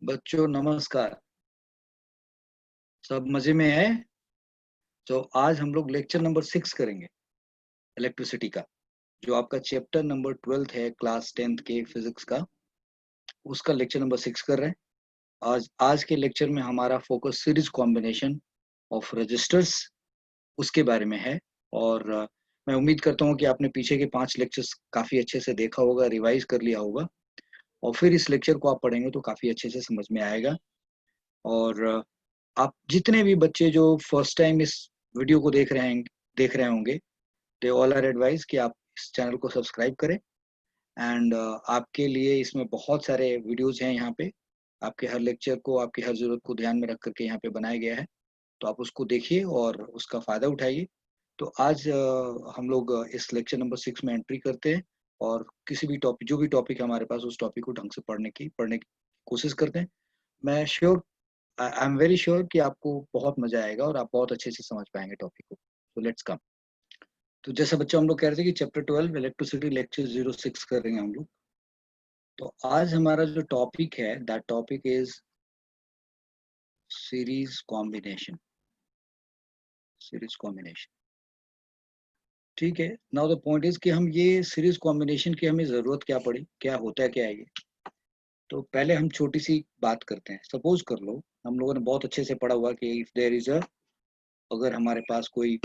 बच्चों नमस्कार। सब मजे में है। तो आज हम लोग लेक्चर नंबर 6 करेंगे इलेक्ट्रिसिटी का, जो आपका चैप्टर नंबर 12 है क्लास 10th के फिजिक्स का। उसका लेक्चर नंबर 6 कर रहे हैं। आज के लेक्चर में हमारा focus series combination of resistors उसके बारे में है। और मैं उम्मीद करता हूँ कि आपने पीछे के 5 लेक्चर्स काफी अच्छे से देखा होगा, रिवाइज कर लिया होगा, और फिर इस लेक्चर को आप पढ़ेंगे तो काफी अच्छे से समझ में आएगा। और आप जितने भी बच्चे जो फर्स्ट टाइम इस वीडियो को देख रहे होंगे, दे ऑल आर एडवाइस कि आप इस चैनल को सब्सक्राइब करें। एंड आपके लिए इसमें बहुत सारे वीडियोस हैं यहाँ पे। आपके हर लेक्चर को, आपकी हर जरूरत को ध्यान में रख करके यहाँ पे बनाया गया है, तो आप उसको देखिए और उसका फायदा उठाइए। तो आज हम लोग इस लेक्चर नंबर 6 में एंट्री करते हैं और किसी भी टॉपिक, जो भी टॉपिक है हमारे पास, उस टॉपिक को ढंग से पढ़ने की कोशिश करते हैं। मैं sure, I am very sure कि आपको बहुत मजा आएगा और आप बहुत अच्छे से समझ पाएंगे टॉपिक को। तो लेट्स कम। तो जैसा बच्चा हम लोग कह रहे थे कि चैप्टर 12 इलेक्ट्रिसिटी लेक्चर 06 कर रहे हैं हम लोग। तो आज हमारा जो टॉपिक है, that topic is series combination. Series combination, ठीक है। नाउ द पॉइंट इज कि हम ये सीरीज कॉम्बिनेशन की हमें जरूरत क्या पड़ी, क्या होता है, क्या है ये। तो पहले हम छोटी सी बात करते हैं। सपोज कर लो, हम लोगों ने बहुत अच्छे से पढ़ा हुआ कि इफ देयर इज अ, अगर हमारे पास कोई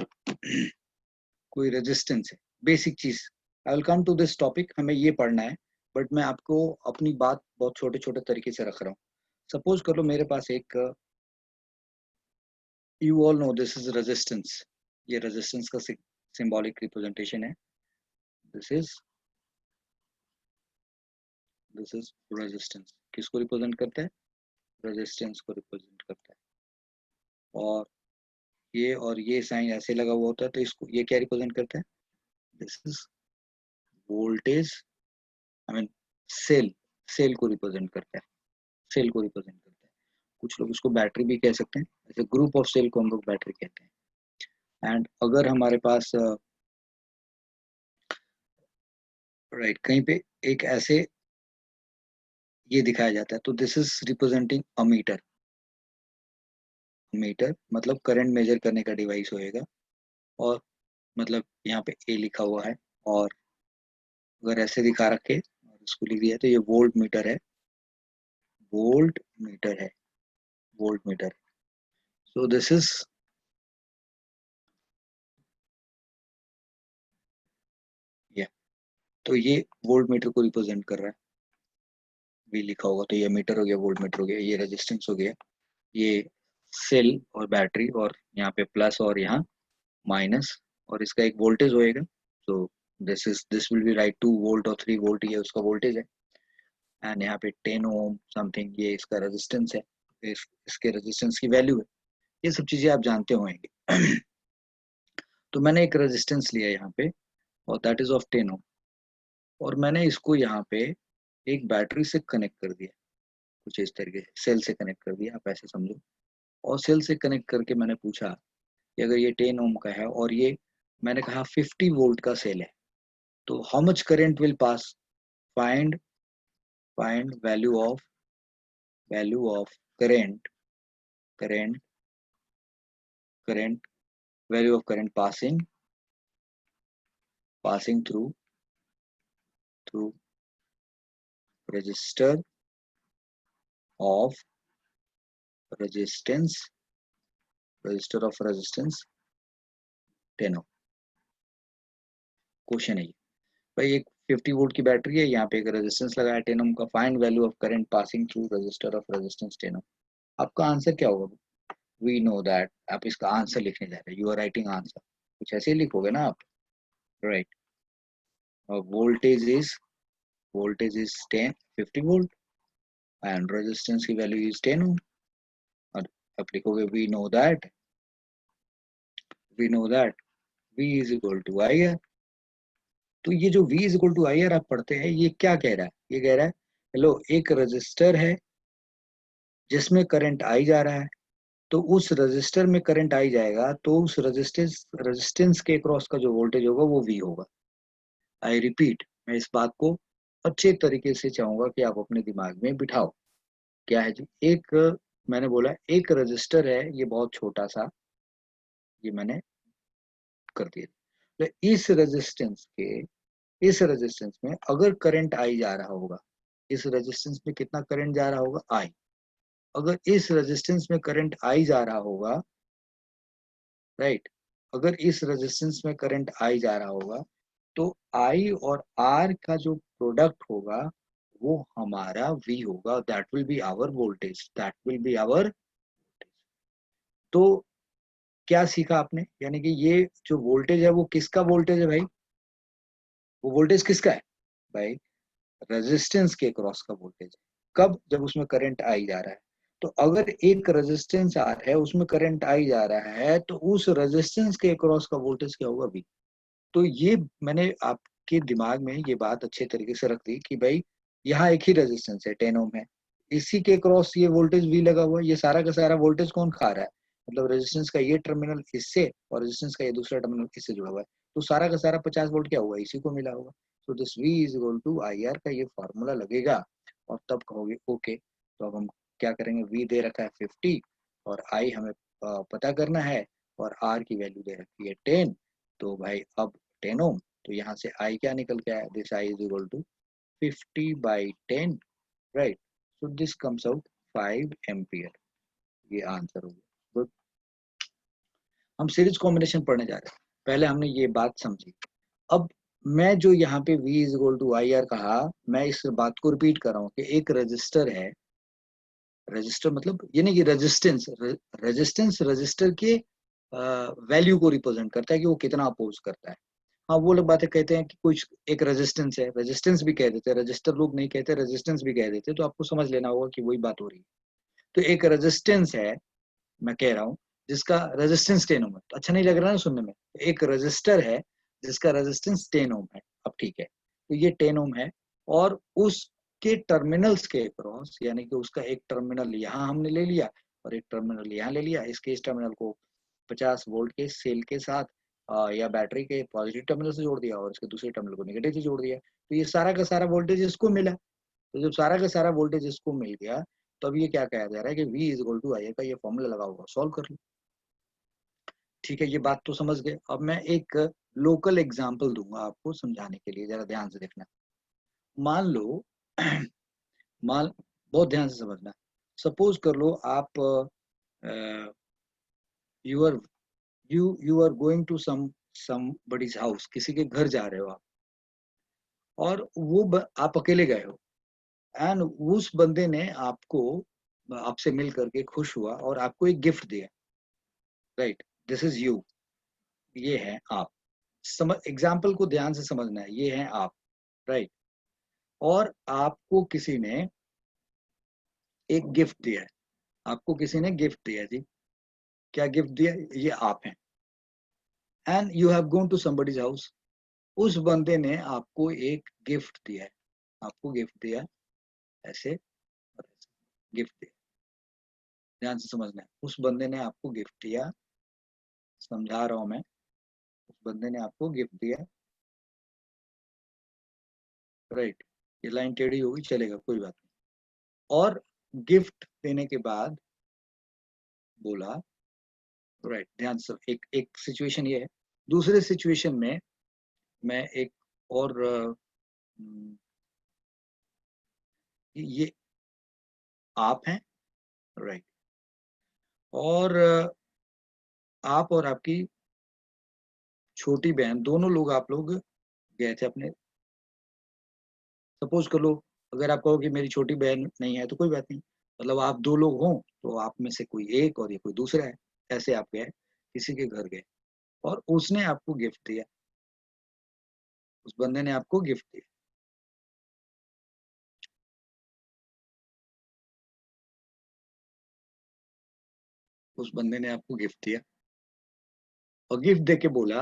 कोई रेजिस्टेंस है, बेसिक चीज। I will come to this topic, हमें ये पढ़ना है, बट मैं आपको अपनी बात बहुत छोटे छोटे तरीके से रख रहा हूँ। सपोज कर लो मेरे पास एक, you all know this is resistance. ये रेजिस्टेंस का सिंबॉलिक रिप्रेजेंटेशन है। This is this is resistance. किसको रिप्रेजेंट करता है? रेजिस्टेंस को रिप्रेजेंट करता है। और ये साइन ऐसे लगा हुआ होता है, तो इसको ये क्या रिप्रेजेंट करता है? This is voltage, I mean cell. Cell को रिप्रेजेंट करता है। सेल को रिप्रेजेंट करता है। कुछ लोग इसको बैटरी भी कह सकते हैं। ऐसे ग्रुप ऑफ सेल को हम लोग बैटरी कहते हैं। एंड अगर हमारे पास राइट कहीं पे एक ऐसे ये दिखाया जाता है, तो this is representing a meter. Meter मतलब करंट मेजर करने का डिवाइस होएगा। और मतलब यहाँ पे ए लिखा हुआ है, और अगर ऐसे दिखा रखे और इसको लिख दिया तो ये वोल्ट मीटर है। वोल्ट मीटर है। Volt meter. So this is, ये तो ये वोल्ट मीटर को रिप्रेजेंट कर रहा है। वी लिखा होगा तो ये मीटर हो गया, वोल्ट मीटर हो गया, ये रेजिस्टेंस हो गया, ये सेल और बैटरी, और यहाँ पे प्लस और यहाँ माइनस, और इसका एक वोल्टेज होएगा। तो this will be right 2 volt और 3 वोल्ट, ये उसका वोल्टेज है। एंड यहाँ पे 10 ओम समथिंग ये इसका रेजिस्टेंस है। इसके रेजिस्टेंस की वैल्यू है। ये सब चीजें आप जानते होंगे। तो मैंने एक रेजिस्टेंस लिया यहाँ पे, और दैट इज ऑफ 10 ओम, और मैंने इसको यहाँ पे एक बैटरी से कनेक्ट कर दिया। कुछ इस तरीके से सेल से कनेक्ट कर दिया, आप ऐसे समझो। और सेल से कनेक्ट करके मैंने पूछा कि अगर ये 10 ओम का है और ये, मैंने कहा 50 वोल्ट का सेल है, तो how much current will pass? Find find value of current, current current value of current passing through resistor of resistance, resistor of resistance 10 ohm. Question है ये। भाई एक 50 वोल्ट की बैटरी है, यहाँ पे एक रेजिस्टेंस लगाया 10 ओम का, find value of current passing through resistor of resistance 10 ओम। आपका आंसर क्या होगा? वी नो दैट, आप इसका आंसर लिखने जा रहे हैं, यू आर राइटिंग आंसर, कुछ ऐसे ही लिखोगे ना आप, right. Voltage is 10 50 volt, and resistance की वैल्यू इज 10 ओम। और आप लिखोगे we know that V is equal to I R. तो ये जो V is equal to I R आप पढ़ते हैं, ये क्या कह रहा है? ये कह रहा है, हेलो, एक रजिस्टर है जिसमें करंट आई जा रहा है, तो उस रजिस्टर में करंट आई जाएगा, तो उस रेजिस्टेंस के क्रॉस का जो वोल्टेज होगा वो V होगा। आई रिपीट, मैं इस बात को अच्छे तरीके से चाहूंगा कि आप अपने दिमाग में बिठाओ। क्या है जी, एक मैंने बोला एक रजिस्टर है, ये बहुत छोटा सा, ये मैंने कर दिया। तो इस रेजिस्टेंस में अगर करंट आई जा रहा होगा, इस रेजिस्टेंस में कितना करंट जा रहा होगा, आई। अगर इस रेजिस्टेंस में करंट आई जा रहा होगा, राइट, अगर इस रेजिस्टेंस में करंट आई जा रहा होगा, तो आई और आर का जो प्रोडक्ट होगा वो हमारा वी होगा, that will be our voltage, that will be our. तो क्या सीखा आपने, यानी कि ये जो वोल्टेज है वो किसका वोल्टेज है भाई, वो वोल्टेज किसका है भाई, रेजिस्टेंस के क्रॉस का वोल्टेज है। कब, जब उसमें करंट आई जा रहा है। तो अगर एक रेजिस्टेंस आर है उसमें करंट आई जा रहा है, तो उस रेजिस्टेंस के क्रॉस का वोल्टेज क्या होगा, वी। तो ये मैंने आपके दिमाग में ये बात अच्छे तरीके से रख दी कि भाई यहाँ एक ही रेजिस्टेंस है, 10 ओम है, इसी के क्रॉस ये वोल्टेज वी लगा हुआ है, ये सारा का सारा वोल्टेज कौन खा रहा है, मतलब रेजिस्टेंस का ये टर्मिनल इससे और रेजिस्टेंस का ये दूसरा टर्मिनल इससे जुड़ा हुआ है, तो सारा का सारा 50 वोल्ट क्या हुआ, इसी को मिला होगा। तो this V is equal to I R का ये फॉर्मूला लगेगा, और तब कहोगे ओके। तो अब हम क्या करेंगे, V दे रखा है 50 और I हमें पता करना है, और R की वैल्यू दे रखी है 10। तो भाई अब 10 ओम, तो यहाँ से I क्या निकल के आया, this I is equal to 50/10, right. So this comes out 5 ampere, ये आंसर हो गया। गुड। हम सीरीज कॉम्बिनेशन पढ़ने जा रहे हैं, पहले हमने ये बात समझी। अब मैं जो यहाँ पे V is equal to I R कहा, मैं इस बात को रिपीट कर रहा हूँ कि एक रजिस्टर है, रजिस्टर मतलब ये नहीं कि रेजिस्टेंस, रेजिस्टेंस रजिस्टर के वैल्यू को रिप्रेजेंट करता है कि वो कितना अपोज करता है। हाँ, वो लोग बातें कहते हैं कि कुछ एक रेजिस्टेंस है, रेजिस्टेंस भी कह देते हैं, रजिस्टर लोग नहीं कहते, रेजिस्टेंस भी कह देते, तो आपको समझ लेना होगा कि वही बात हो रही है। तो एक रेजिस्टेंस है, मैं कह रहा हूँ, जिसका रेजिस्टेंस 10 ओम है, तो अच्छा नहीं लग रहा ना सुनने में, एक रेजिस्टर है जिसका रेजिस्टेंस 10 ओम है। अब ठीक है, तो ये 10 ओम है, और उसके टर्मिनल्स के क्रॉस, यानी कि उसका एक टर्मिनल यहाँ हमने ले लिया और एक टर्मिनल यहाँ ले लिया, इसके इस टर्मिनल को 50 वोल्ट के सेल के साथ या बैटरी के पॉजिटिव टर्मिनल से जोड़ दिया और इसके दूसरे टर्मिनल को नेगेटिव से जोड़ दिया, तो ये सारा का सारा वोल्टेज इसको मिला। तो जब सारा का सारा वोल्टेज इसको मिल गया, तो अब ये क्या कहा जा रहा है कि V इज इक्वल टू आई का ये फॉर्मूला लगा हुआ, सॉल्व कर लो। ठीक है, ये बात तो समझ गए। अब मैं एक लोकल एग्जांपल दूंगा आपको समझाने के लिए, जरा ध्यान से देखना। मान लो मान बहुत ध्यान से समझना, सपोज कर लो आप you are you are going to somebody's house, किसी के घर जा रहे हो आप, और आप अकेले गए हो, एंड उस बंदे ने आपको आपसे मिल करके खुश हुआ और आपको एक गिफ्ट दिया, राइट, दिस इज यू, ये है आप। समझ, एग्जाम्पल को ध्यान से समझना है, ये है आप, राइट। और आपको किसी ने एक गिफ्ट दिया है, आपको किसी ने गिफ्ट दिया जी, क्या गिफ्ट दिया, ये आप हैं, and you have gone to somebody's house, उस बंदे ने आपको एक गिफ्ट दिया है, आपको गिफ्ट दिया, ऐसे गिफ्ट दिया, ध्यान से समझना है, उस बंदे ने आपको गिफ्ट दिया, समझा रहा हूं मैं, उस बंदे ने आपको गिफ्ट दिया, राइट। ये लाइन टेढ़ी होगी, चलेगा, कोई बात नहीं। और गिफ्ट देने के बाद बोला, राइट, ध्यान से, एक एक सिचुएशन ये है। दूसरे सिचुएशन में मैं एक और ये आप हैं, राइट, और आप और आपकी छोटी बहन, दोनों लोग, आप लोग गए थे अपने, सपोज कर लो, अगर आप कहो कि मेरी छोटी बहन नहीं है तो कोई बात नहीं, मतलब आप दो लोग हों, तो आप में से कोई एक और ये कोई दूसरा है, ऐसे आप गए, किसी के घर गए, और उसने आपको गिफ्ट दिया, उस बंदे ने आपको गिफ्ट दिया, उस बंदे ने आपको गिफ्ट दिया, और गिफ्ट दे के बोला,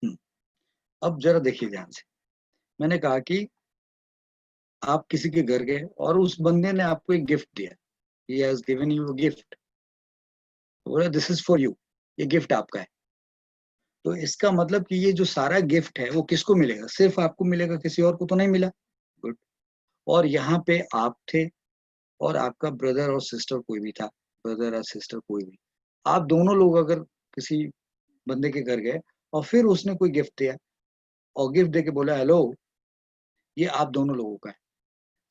"हम्म, अब जरा देखिए ध्यान से, मैंने कहा कि आप किसी के घर गए और उस बंदे ने आपको एक गिफ्ट दिया, he has given you a gift, बोला दिस इज फॉर यू, ये गिफ्ट आपका है। तो इसका मतलब कि ये जो सारा गिफ्ट है वो किसको मिलेगा, सिर्फ आपको मिलेगा, किसी और को तो नहीं मिला। गुड। और यहाँ पे आप थे और आपका ब्रदर और सिस्टर कोई भी था, ब्रदर और सिस्टर कोई भी, आप दोनों लोग अगर किसी बंदे के घर गए और फिर उसने कोई गिफ्ट दिया और गिफ्ट देके बोला हेलो ये आप दोनों लोगों का है।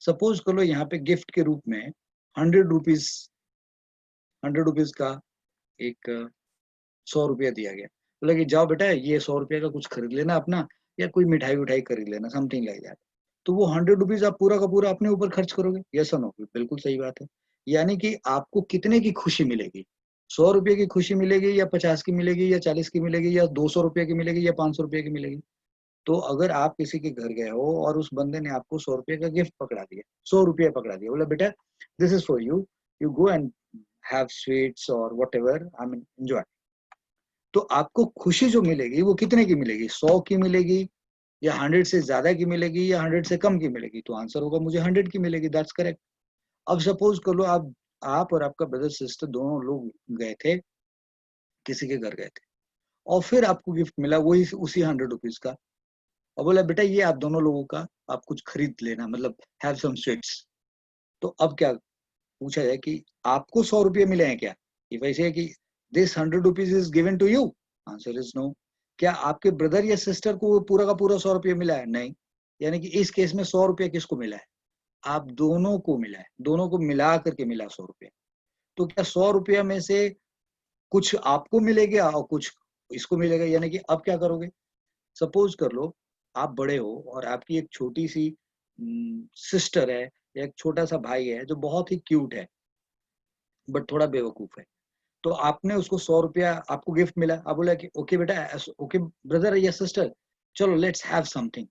सपोज करो यहाँ पे गिफ्ट के रूप में 100 रुपीज, 100 रुपीज का एक 100 रुपया दिया गया, बोला कि जाओ बेटा ये 100 रुपया का कुछ खरीद लेना अपना, या कोई मिठाई विठाई खरीद लेना, समथिंग लाइक दैट। तो वो 100 रुपीज आप पूरा का पूरा अपने ऊपर खर्च करोगे, यस और नो? बिल्कुल सही बात है। यानी कि आपको कितने की खुशी मिलेगी, 100 रुपये की खुशी मिलेगी या 50 की मिलेगी या 40 की मिलेगी या 200 रुपये की मिलेगी या 500 रुपये की मिलेगी? तो अगर आप किसी के घर गए हो और उस बंदे ने आपको 100 रुपये का गिफ्ट पकड़ा दिया, 100 रुपये पकड़ा दिया, बोला बेटा this is for you, you go and have sweets और whatever, I mean enjoy. तो आपको खुशी जो मिलेगी वो कितने की मिलेगी, 100 की मिलेगी या 100 से ज्यादा की मिलेगी या 100 से कम की मिलेगी? तो आंसर होगा मुझे 100 की मिलेगी, दैट्स करेक्ट। अब सपोज कर लो आप और आपका ब्रदर सिस्टर दोनों लोग गए थे, किसी के घर गए थे और फिर आपको गिफ्ट मिला वही उसी 100 रुपीज का, और बोला बेटा ये आप दोनों लोगों का, आप कुछ खरीद लेना, मतलब हैव सम स्वीट्स। तो अब क्या पूछा जाए कि आपको 100 रुपये मिले हैं क्या? ये वैसे है कि this 100 rupees is given to you, answer is no. क्या आपके ब्रदर या सिस्टर को पूरा का पूरा 100 रुपये मिला है? नहीं। यानी कि इस केस में 100 रुपया किसको मिला है? आप दोनों को मिला है, दोनों को मिला करके मिला 100 रुपया। तो क्या 100 रुपया में से कुछ आपको मिलेगा और कुछ इसको मिलेगा? यानी कि अब क्या करोगे, सपोज कर लो आप बड़े हो और आपकी एक छोटी सी सिस्टर है या एक छोटा सा भाई है जो बहुत ही क्यूट है बट थोड़ा बेवकूफ है। तो आपने उसको 100 रुपया, आपको गिफ्ट मिला, आप बोला कि ओके बेटा, ओके ब्रदर या सिस्टर, चलो लेट्स हैव समथिंग।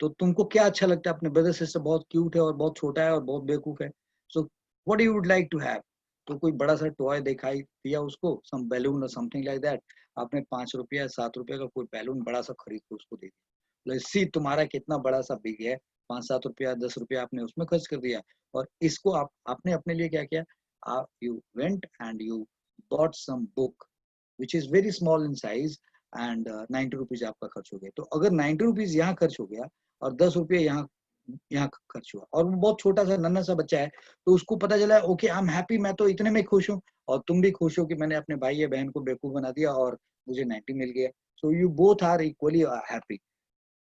तो तुमको क्या अच्छा लगता है, अपने ब्रदर सिस्टर बहुत क्यूट है और बहुत छोटा है और बहुत बेवकूफ है, so what you would like to have? तो कोई बड़ा सा टॉय दिखाई दिया उसको, सम बैलून और समथिंग लाइक दैट, आपने 5 रुपया 7 रुपये का कोई बैलून बड़ा सा खरीद के उसको दे दिया, सी तुम्हारा कितना बड़ा सा बिग है, 5-7 रुपया 10 रुपया आपने उसमें खर्च कर दिया। और इसको आपने अपने लिए क्या किया, आप you went and you bought some book which is very small in size and 90 rupees आपका खर्च हो गया। तो अगर 90 रुपीज यहाँ खर्च हो गया और 10 रुपये यहाँ यहाँ खर्च हुआ और वो बहुत छोटा सा नन्हा सा बच्चा है, तो उसको पता चला ओके आई एम हैप्पी, मैं तो इतने में खुश हूँ और तुम भी खुश हो कि मैंने अपने भाई या बहन को बेवकूफ बना दिया और मुझे 90 मिल गया। So you both are equally happy.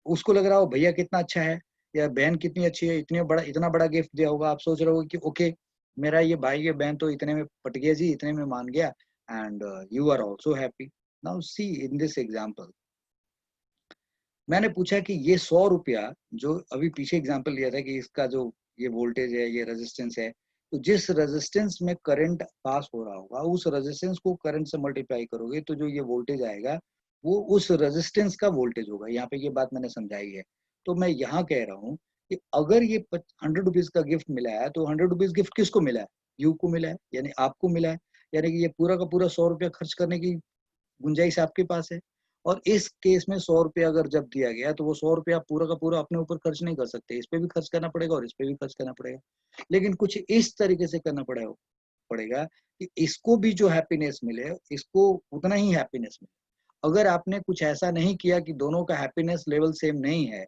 उसको लग रहा हो भैया कितना अच्छा है या बहन कितनी अच्छी है, इतना बड़ा गिफ्ट दिया होगा, आप सोच रहे हो कि ओके मेरा ये भाई या बहन तो इतने में पट गया जी, इतने में मान गया, and you are also happy. Now see in this example, मैंने पूछा कि ये 100 रुपया, जो अभी पीछे एग्जाम्पल लिया था कि इसका जो ये वोल्टेज है ये रेजिस्टेंस है, तो जिस रेजिस्टेंस में करंट पास हो रहा होगा उस रेजिस्टेंस को करंट से मल्टीप्लाई करोगे तो जो ये वोल्टेज आएगा वो उस रेजिस्टेंस का वोल्टेज होगा। यहाँ पे ये बात मैंने समझाई है। तो मैं यहाँ कह रहा हूँ कि अगर ये 100 रुपीज का गिफ्ट मिला है तो 100 रुपीज गिफ्ट किसको मिला है, यू को मिला है, यानी आपको मिला है। यानी कि ये पूरा का पूरा 100 रुपया खर्च करने की गुंजाइश आपके पास है। और इस केस में 100 रुपया अगर जब दिया गया तो वो 100 रुपया पूरा का पूरा अपने ऊपर खर्च नहीं कर सकते, इस पे भी खर्च करना पड़ेगा और इस पे भी खर्च करना पड़ेगा। लेकिन कुछ इस तरीके से करना पड़ेगा कि इसको भी जो हैप्पीनेस मिले इसको उतना ही हैप्पीनेस मिले। अगर आपने कुछ ऐसा नहीं किया कि दोनों का हैप्पीनेस लेवल सेम नहीं है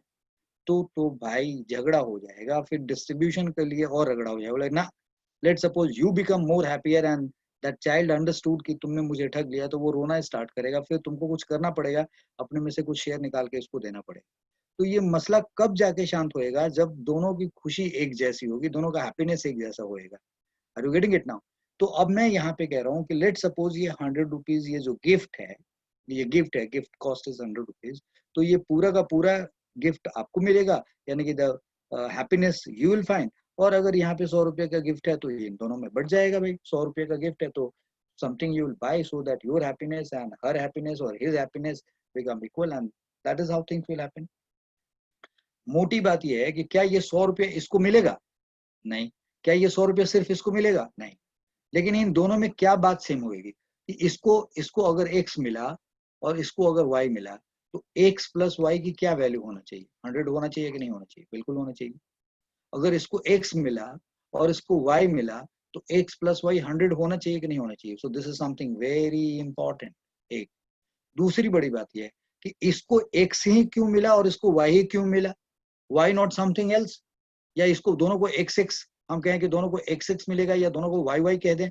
तो भाई झगड़ा हो जाएगा, फिर डिस्ट्रीब्यूशन के लिए और झगड़ा हो जाएगा। बोले ना, let suppose you become more happier and that child understood कि तुमने मुझे ठग लिया, तो वो रोना स्टार्ट करेगा, फिर तुमको कुछ करना पड़ेगा, अपने में से कुछ शेयर निकाल के इसको देना पड़ेगा। तो ये मसला कब जाके शांत होएगा, जब दोनों की खुशी एक जैसी होगी, दोनों का हैप्पीनेस एक जैसा होएगा। Are you getting it now? तो अब मैं यहाँ पे कह रहा हूँ कि लेट सपोज ये 100 रुपीज ये जो गिफ्ट है, ये गिफ्ट है, गिफ्ट कॉस्ट इज 100 रुपीज, तो ये पूरा का पूरा गिफ्ट आपको मिलेगा, यानी कि the happiness you will find. और अगर यहाँ पे 100 रुपये का गिफ्ट है तो ये इन दोनों में बढ़ जाएगा भाई, 100 रुपये का गिफ्ट है तो something you will buy so that your happiness and her happiness और his happiness become equal and that is how things will happen. मोटी बात यह है कि क्या ये 100 रुपये इसको मिलेगा? नहीं। क्या ये 100 रुपये सिर्फ इसको मिलेगा? नहीं। लेकिन इन दोनों में क्या बात सेम होगी कि इसको इसको अगर x मिला और इसको अगर y मिला, तो x प्लस वाई की क्या वैल्यू होना चाहिए, 100 होना चाहिए कि नहीं होना चाहिए? बिल्कुल होना चाहिए। अगर इसको x मिला और इसको y मिला तो x प्लस वाई 100 होना चाहिए कि नहीं होना चाहिए? सो this is something very important. एक दूसरी बड़ी बात यह है कि इसको x ही क्यों मिला और इसको y ही क्यों मिला? Why not something else? या इसको दोनों को x हम कहें कि दोनों को x मिलेगा या दोनों को y कह दें,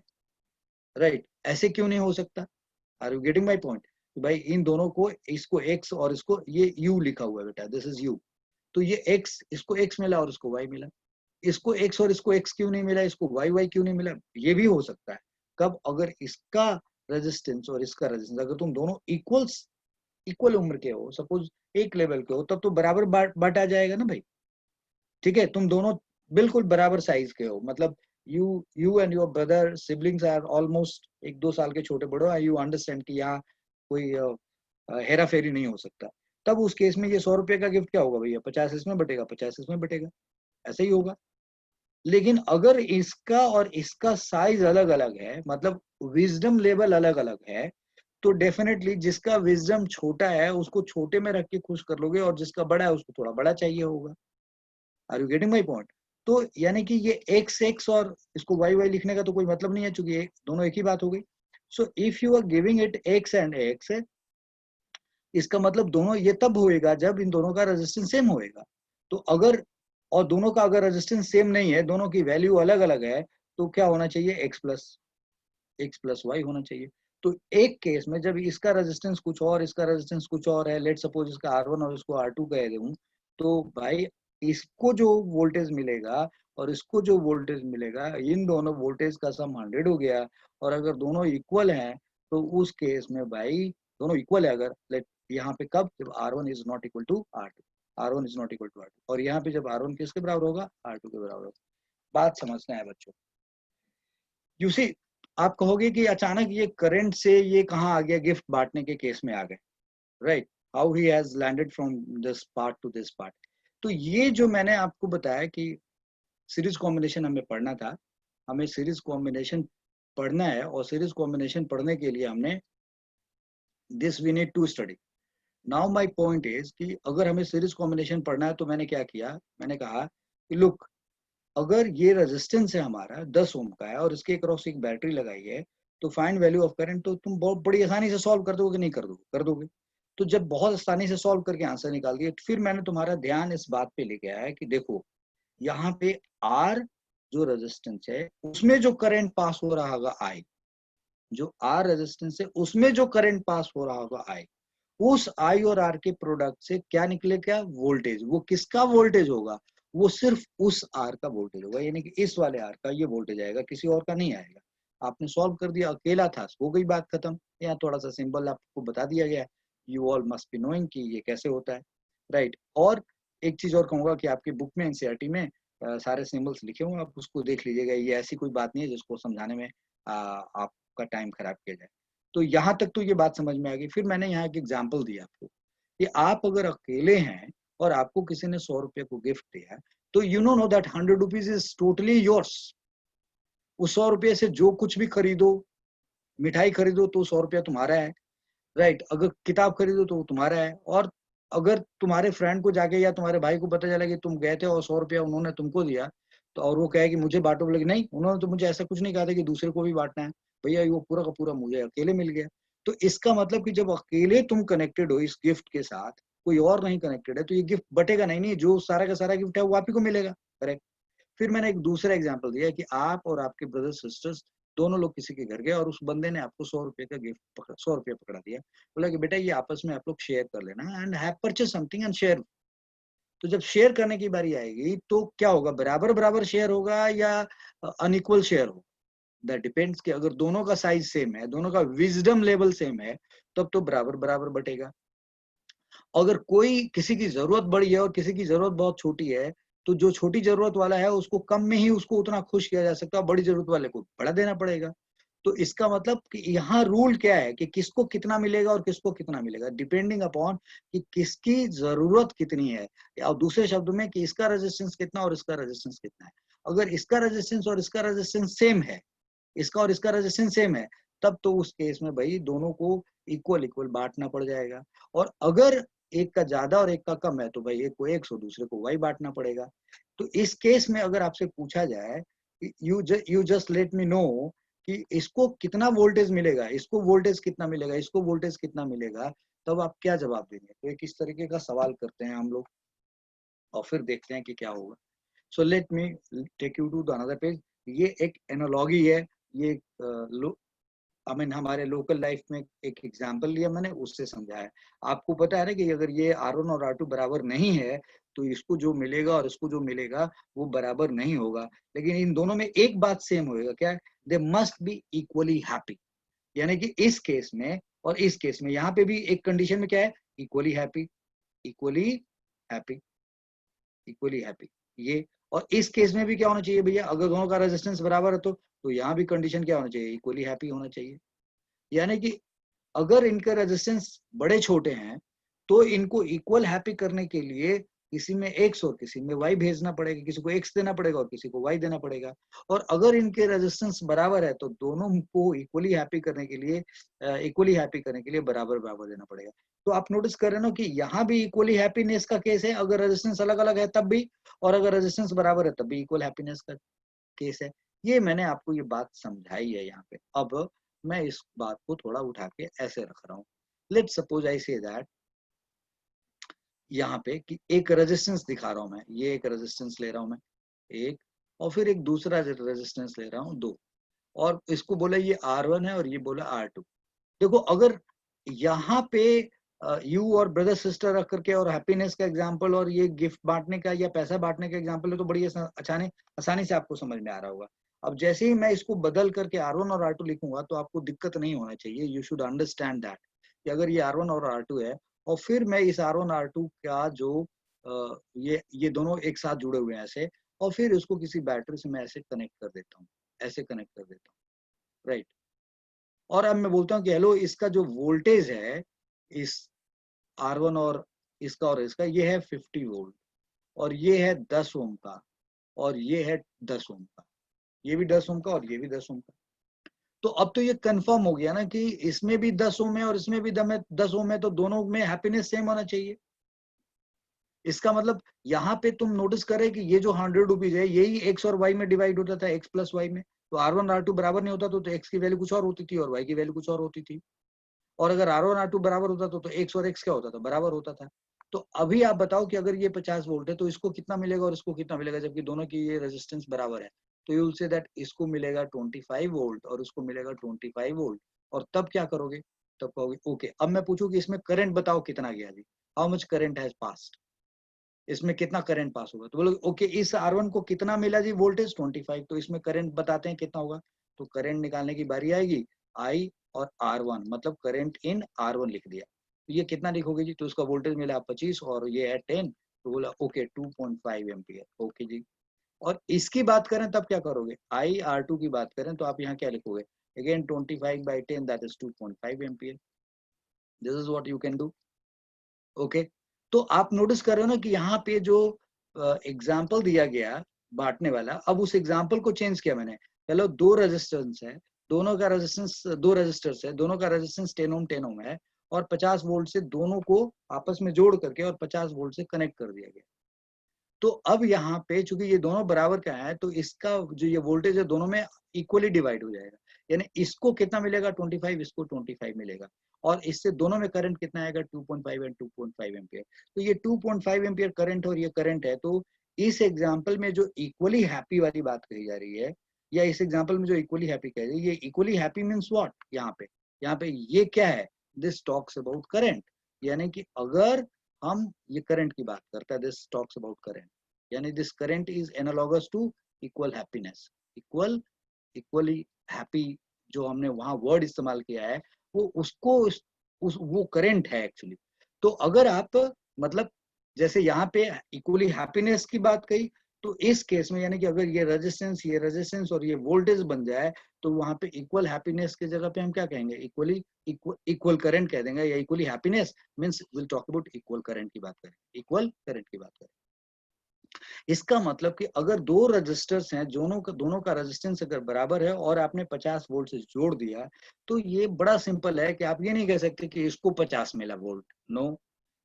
राइट? ऐसे क्यों नहीं हो सकता? Are you getting my point? भाई इन दोनों को, इसको x और इसको, ये u लिखा हुआ है बेटा, दिस इज u। तो ये x, इसको x मिला और इसको y मिला। इसको x और इसको x क्यों नहीं मिला, इसको y क्यों नहीं मिला? ये भी हो सकता है कब, अगर इसका रेजिस्टेंस और इसका रेजिस्टेंस, अगर तुम दोनों इक्वल उम्र के हो, सपोज एक लेवल के हो, तब तो बराबर बांटा जाएगा ना भाई। ठीक है, तुम दोनों बिल्कुल बराबर साइज के हो, मतलब you and your brother siblings are almost 1-2 साल के छोटे बड़े हो, यू अंडरस्टैंड कि यहाँ कोई हेरा फेरी नहीं हो सकता। तब उस केस में ये 100 रुपए का गिफ्ट क्या होगा भैया, 50 इसमें बटेगा, 50 इसमें बटेगा, ऐसा ही होगा। लेकिन अगर इसका और इसका साइज अलग अलग है, मतलब विजडम लेवल अलग अलग है, तो डेफिनेटली जिसका विजडम छोटा है उसको छोटे में रख के खुश कर लोगे, और जिसका बड़ा है उसको थोड़ा बड़ा चाहिए होगा। Are you getting my point? तो यानी कि ये x और इसको y लिखने का तो कोई मतलब नहीं है, चूंकि दोनों एक ही बात हो गई। So if you are giving it x and x, इसका मतलब दोनों ये तब होएगा जब इन दोनों का रेजिस्टेंस सेम होएगा। तो अगर, और दोनों का अगर रेजिस्टेंस सेम नहीं है, दोनों की वैल्यू अलग अलग है, तो क्या होना चाहिए, x प्लस वाई होना चाहिए। तो एक केस में जब इसका रेजिस्टेंस कुछ और, इसका रेजिस्टेंस कुछ और है, लेट सपोज इसका R1 और इसको R2 कह दूं, तो भाई इसको जो वोल्टेज मिलेगा और इसको जो वोल्टेज मिलेगा, इन दोनों वोल्टेज का सम 100 हो गया। और अगर दोनों इक्वल हैं, तो उस केस में भाई दोनों इक्वल है, अगर लेट यहाँ पे कब, जब R1 is not equal to R2, R1 is not equal to R2, और यहाँ पे जब R1 किसके बराबर होगा, R2 के बराबर होगा। बात समझना है बच्चों। यू सी, आप कहोगे कि अचानक ये करंट से ये कहाँ आ गया, गिफ्ट बांटने के केस में आ गए, right? How he has landed from this part two this part. तो ये जो मैंने आपको बताया कि सीरीज कॉम्बिनेशन हमें पढ़ना था, हमें सीरीज कॉम्बिनेशन पढ़ना है, और सीरीज कॉम्बिनेशन पढ़ने के लिए हमने this we need to study. Now my point is कि अगर हमें सीरीज कॉम्बिनेशन पढ़ना है, तो मैंने क्या किया, मैंने कहा कि लुक, अगर ये रेजिस्टेंस है हमारा 10 ओम का है और इसके अक्रॉस एक बैटरी लगाई है, तो फाइंड वैल्यू ऑफ करंट तो तुम बहुत बड़ी आसानी से सॉल्व कर दोगे कि नहीं कर दोगे? कर दोगे। तो जब बहुत आसानी से सॉल्व करके आंसर निकाल दिए, फिर मैंने तुम्हारा ध्यान इस बात पे लेके आया कि देखो यहाँ पे आर जो रेजिस्टेंस है उसमें जो करंट पास हो रहा होगा आई, जो आर रेजिस्टेंस है उसमें जो करंट पास हो रहा होगा आई, उस आई और आर के प्रोडक्ट से क्या निकलेगा, वोल्टेज। वो किसका वोल्टेज होगा, वो सिर्फ उस आर का वोल्टेज होगा, यानी कि इस वाले आर का ये वोल्टेज आएगा, किसी और का नहीं आएगा। आपने सॉल्व कर दिया, अकेला था, हो गई बात खत्म। यहाँ थोड़ा सा सिंबल आपको बता दिया गया है, you all must be knowing कि ये कैसे होता है, राइट? और एक चीज और कहूंगा कि आपकी बुक में एनसीईआरटी में सारे सिंबल्स लिखे हुए, आप उसको देख लीजिएगा। ये ऐसी कोई बात नहीं है जिसको समझाने में आपका टाइम खराब किया जाए। तो यहाँ तक तो ये बात समझ में आ गई। फिर मैंने यहाँ एक एग्जाम्पल दिया आपको कि आप अगर अकेले हैं और आपको किसी ने 100 रुपये को गिफ्ट दिया, तो you know that 100 rupees is totally yours. उस 100 रुपये से जो कुछ भी खरीदो, मिठाई खरीदो तो 100 रुपया तुम्हारा है, राइट? अगर किताब खरीदो तो वो तुम्हारा है। और अगर तुम्हारे फ्रेंड को जाके या तुम्हारे भाई को पता चला कि तुम गए थे और 100 रुपया उन्होंने तुमको दिया, तो और वो कहे कि मुझे बांटो, बोले नहीं, उन्होंने तो मुझे ऐसा कुछ नहीं कहा था कि दूसरे को भी बांटना है, भैया वो पूरा का पूरा मुझे अकेले मिल गया। तो इसका मतलब कि जब अकेले तुम कनेक्टेड हो इस गिफ्ट के साथ, कोई और नहीं कनेक्टेड है, तो ये गिफ्ट बटेगा नहीं, जो सारा का सारा गिफ्ट है वो आप ही को मिलेगा, करेक्ट? फिर मैंने एक दूसरा एग्जाम्पल दिया कि आप और आपके ब्रदर सिस्टर्स दोनों लोग किसी के घर गए और उस बंदे ने आपको 100 रुपए का गिफ्ट पकड़ा, 100 रुपया पकड़ा दिया, बोला कि बेटा ये आपस में आप लोग शेयर कर लेना, and have purchase something and share. तो जब शेयर करने की बारी आएगी तो क्या होगा, बराबर बराबर शेयर होगा या अनइक्वल शेयर होगा? That depends. कि अगर दोनों का साइज सेम है, दोनों का विजडम लेवल सेम है, तब तो बराबर बराबर बटेगा। अगर कोई, किसी की जरूरत बड़ी है और किसी की जरूरत बहुत छोटी है, तो जो छोटी जरूरत वाला है उसको कम में ही उसको उतना खुश किया जा सकता है, बड़ी जरूरत वाले को बड़ा देना पड़ेगा। तो इसका मतलब कि यहाँ रूल क्या है कि किसको कितना मिलेगा और किसको कितना मिलेगा, डिपेंडिंग अपॉन कि किसकी जरूरत कितनी है, या दूसरे शब्द में कि इसका रेजिस्टेंस कितना और इसका रेजिस्टेंस कितना है। अगर इसका रेजिस्टेंस और इसका रेजिस्टेंस सेम है, इसका और इसका रेजिस्टेंस सेम है, तब तो उस केस में भाई दोनों को इक्वल इक्वल बांटना पड़ जाएगा। और अगर एक का ज्यादा और एक का कम है, तो भाई एक को 100 दूसरे को वही बांटना पड़ेगा। तो इस केस में अगर आपसे पूछा जाए you just let me know कि इसको कितना वोल्टेज मिलेगा, इसको वोल्टेज कितना मिलेगा, इसको वोल्टेज कितना मिलेगा, तब आप क्या जवाब देंगे। तो एक इस तरीके का सवाल करते हैं हम लोग और फिर देखते हैं कि क्या होगा। So let me take you to the another page. ये एक एनालॉगी है, ये आई मीन हमारे लोकल लाइफ में एक एग्जांपल लिया मैंने, उससे समझाया। आपको पता है ना कि अगर ये R1 और R2 बराबर नहीं है तो इसको जो मिलेगा और इसको जो मिलेगा वो बराबर नहीं होगा, लेकिन इन दोनों में एक बात सेम होएगा, क्या है, they must be equally happy. यानी कि इस केस में और इस केस में यहाँ पे भी एक कंडीशन में क्या है, equally happy, equally happy, equally happy ये। और इस केस में भी क्या होना चाहिए भैया, अगर दोनों का रेजिस्टेंस बराबर है तो यहाँ भी कंडीशन क्या होना चाहिए, इक्वली हैप्पी होना चाहिए। यानी कि अगर इनके रेजिस्टेंस बड़े छोटे हैं तो इनको इक्वल हैप्पी करने के लिए किसी में एक्स और किसी में वाई भेजना पड़ेगा, किसी को एक्स देना पड़ेगा और किसी को वाई देना पड़ेगा। और अगर इनके रेजिस्टेंस बराबर है तो दोनों को इक्वली हैप्पी करने के लिए बराबर बराबर देना पड़ेगा। तो आप नोटिस कर रहे हो कि यहाँ भी इक्वली हैप्पीनेस का केस है अगर रेजिस्टेंस अलग अलग है तब भी, और अगर रेजिस्टेंस बराबर है तब भी इक्वल हैप्पीनेस का केस है। ये मैंने आपको ये बात समझाई है यहाँ पे। अब मैं इस बात को थोड़ा उठा के ऐसे रख रहा हूँ। Late suppose I say that यहाँ पे कि एक रेजिस्टेंस दिखा रहा हूँ मैं, ये एक रेजिस्टेंस ले रहा हूँ मैं एक, और फिर एक दूसरा रेजिस्टेंस ले रहा हूँ दो, और इसको बोला ये R1 है और ये बोला R2। देखो अगर यहाँ पे यू और ब्रदर सिस्टर रख करके और हैप्पीनेस का एग्जांपल और ये गिफ्ट बांटने का या पैसा बांटने का एग्जांपल है तो बड़ी आसानी से आपको समझ में आ रहा होगा। अब जैसे ही मैं इसको बदल करके R1 और R2 लिखूंगा तो आपको दिक्कत नहीं होना चाहिए। यू शुड अंडरस्टैंड दैट कि अगर ये R1 और R2 है और फिर मैं इस R1 R2 का जो ये दोनों एक साथ जुड़े हुए हैं ऐसे, और फिर इसको किसी बैटरी से मैं ऐसे कनेक्ट कर देता हूँ, ऐसे कनेक्ट कर देता हूँ, राइट। और अब मैं बोलता हूँ कि हेलो, इसका जो वोल्टेज है इस R1 और इसका ये है 50 वोल्ट, और ये है 10 ओम का, और ये है 10 ओम का, ये भी 10 ओम का और ये भी 10 ओम का। तो अब तो ये कंफर्म हो गया ना कि इसमें भी 10 ओम है और इसमें भी 10 ओम है, तो दोनों में हैप्पीनेस सेम होना चाहिए। इसका मतलब यहाँ पे तुम नोटिस करे कि ये जो 100 रुपीज है यही एक्स और वाई में डिवाइड होता था, एक्स प्लस वाई में। तो R1 R2 बराबर नहीं होता तो एक्स की वैल्यू कुछ और होती थी और वाई की वैल्यू कुछ और होती थी। और अगर R1 R2 बराबर होता तो एक्स और एक्स क्या होता था, बराबर होता था। तो अभी आप बताओ कि अगर ये 50 वोल्ट है तो इसको कितना मिलेगा और इसको कितना मिलेगा, जबकि दोनों की ये रेजिस्टेंस बराबर है। तो यू विल से दैट इसको मिलेगा 25 वोल्ट और उसको मिलेगा 25 वोल्ट। और तब क्या करोगे, तब कहोगे ओके, अब मैं पूछूं कि इसमें करंट बताओ कितना गया जी, how much current has passed, इसमें कितना करंट पास होगा। तो बोलोगे ओके, इस R1 को कितना मिला जी वोल्टेज 25, तो इसमें करंट बताते हैं कितना होगा। तो करंट निकालने की बारी आएगी, I और R1 मतलब करंट इन R1 लिख दिया। तो ये कितना लिखोगे जी, तो उसका वोल्टेज मिला 25 और ये है 10, तो बोला ओके 2.5 एम्पियर, ओके जी। और इसकी बात करें तब क्या करोगे, I R2 की बात करें तो आप यहाँ क्या लिखोगे, again 25/10 that is 2.5 ampere. This is what you can do, okay. तो आप नोटिस कर रहे हो ना कि यहाँ पे जो एग्जाम्पल दिया गया बांटने वाला, अब उस एग्जाम्पल को चेंज किया मैंने। चलो दो रेजिस्टेंस है, दोनों का रेजिस्टेंस, दो रेजिस्टर्स है, दोनों का रेजिस्टेंस 10 ओम 10 ओम है, और 50 वोल्ट से दोनों को आपस में जोड़ करके और 50 वोल्ट से कनेक्ट कर दिया गया। तो अब यहाँ पे चूंकि ये दोनों बराबर का है तो इसका जो ये वोल्टेज है दोनों में इक्वली डिवाइड हो जाएगा। यानी इसको कितना मिलेगा 25, इसको 25 मिलेगा, और इससे दोनों में करंट कितना आएगा 2.5 एंड 2.5 एम्पियर। तो ये 2.5 एम्पियर करंट और ये करंट है। तो इस एग्जाम्पल में जो इक्वली हैप्पी वाली बात कही जा रही है, या इस एग्जाम्पल में जो इक्वली हैप्पी कह रही है, ये इक्वली हैप्पी मीन्स व्हाट, यहाँ पे ये क्या है, दिस टॉक्स अबाउट करंट। यानी कि अगर हम ये करंट की बात करते हैं, दिस टॉक्स अबाउट करंट, यानी this current is analogous to equal happiness, equally happy. जो हमने वहां वर्ड इस्तेमाल किया है वो उसको वो करंट है एक्चुअली। तो अगर आप मतलब जैसे यहाँ पे इक्वली हैप्पीनेस की बात कही, तो इस केस में यानी कि अगर ये रेजिस्टेंस और ये वोल्टेज बन जाए तो वहां पे इक्वल हैप्पीनेस की जगह पे हम क्या कहेंगे, इक्वल करंट कह देंगे, या equally happiness means will talk about equal current की बात करें, इक्वल करंट की बात करें। इसका मतलब कि अगर दो रजिस्टर्स हैं, दोनों का रेजिस्टेंस अगर बराबर है और आपने 50 वोल्ट से जोड़ दिया, तो ये बड़ा सिंपल है कि आप ये नहीं कह सकते कि इसको 50 मिला वोल्ट, नो,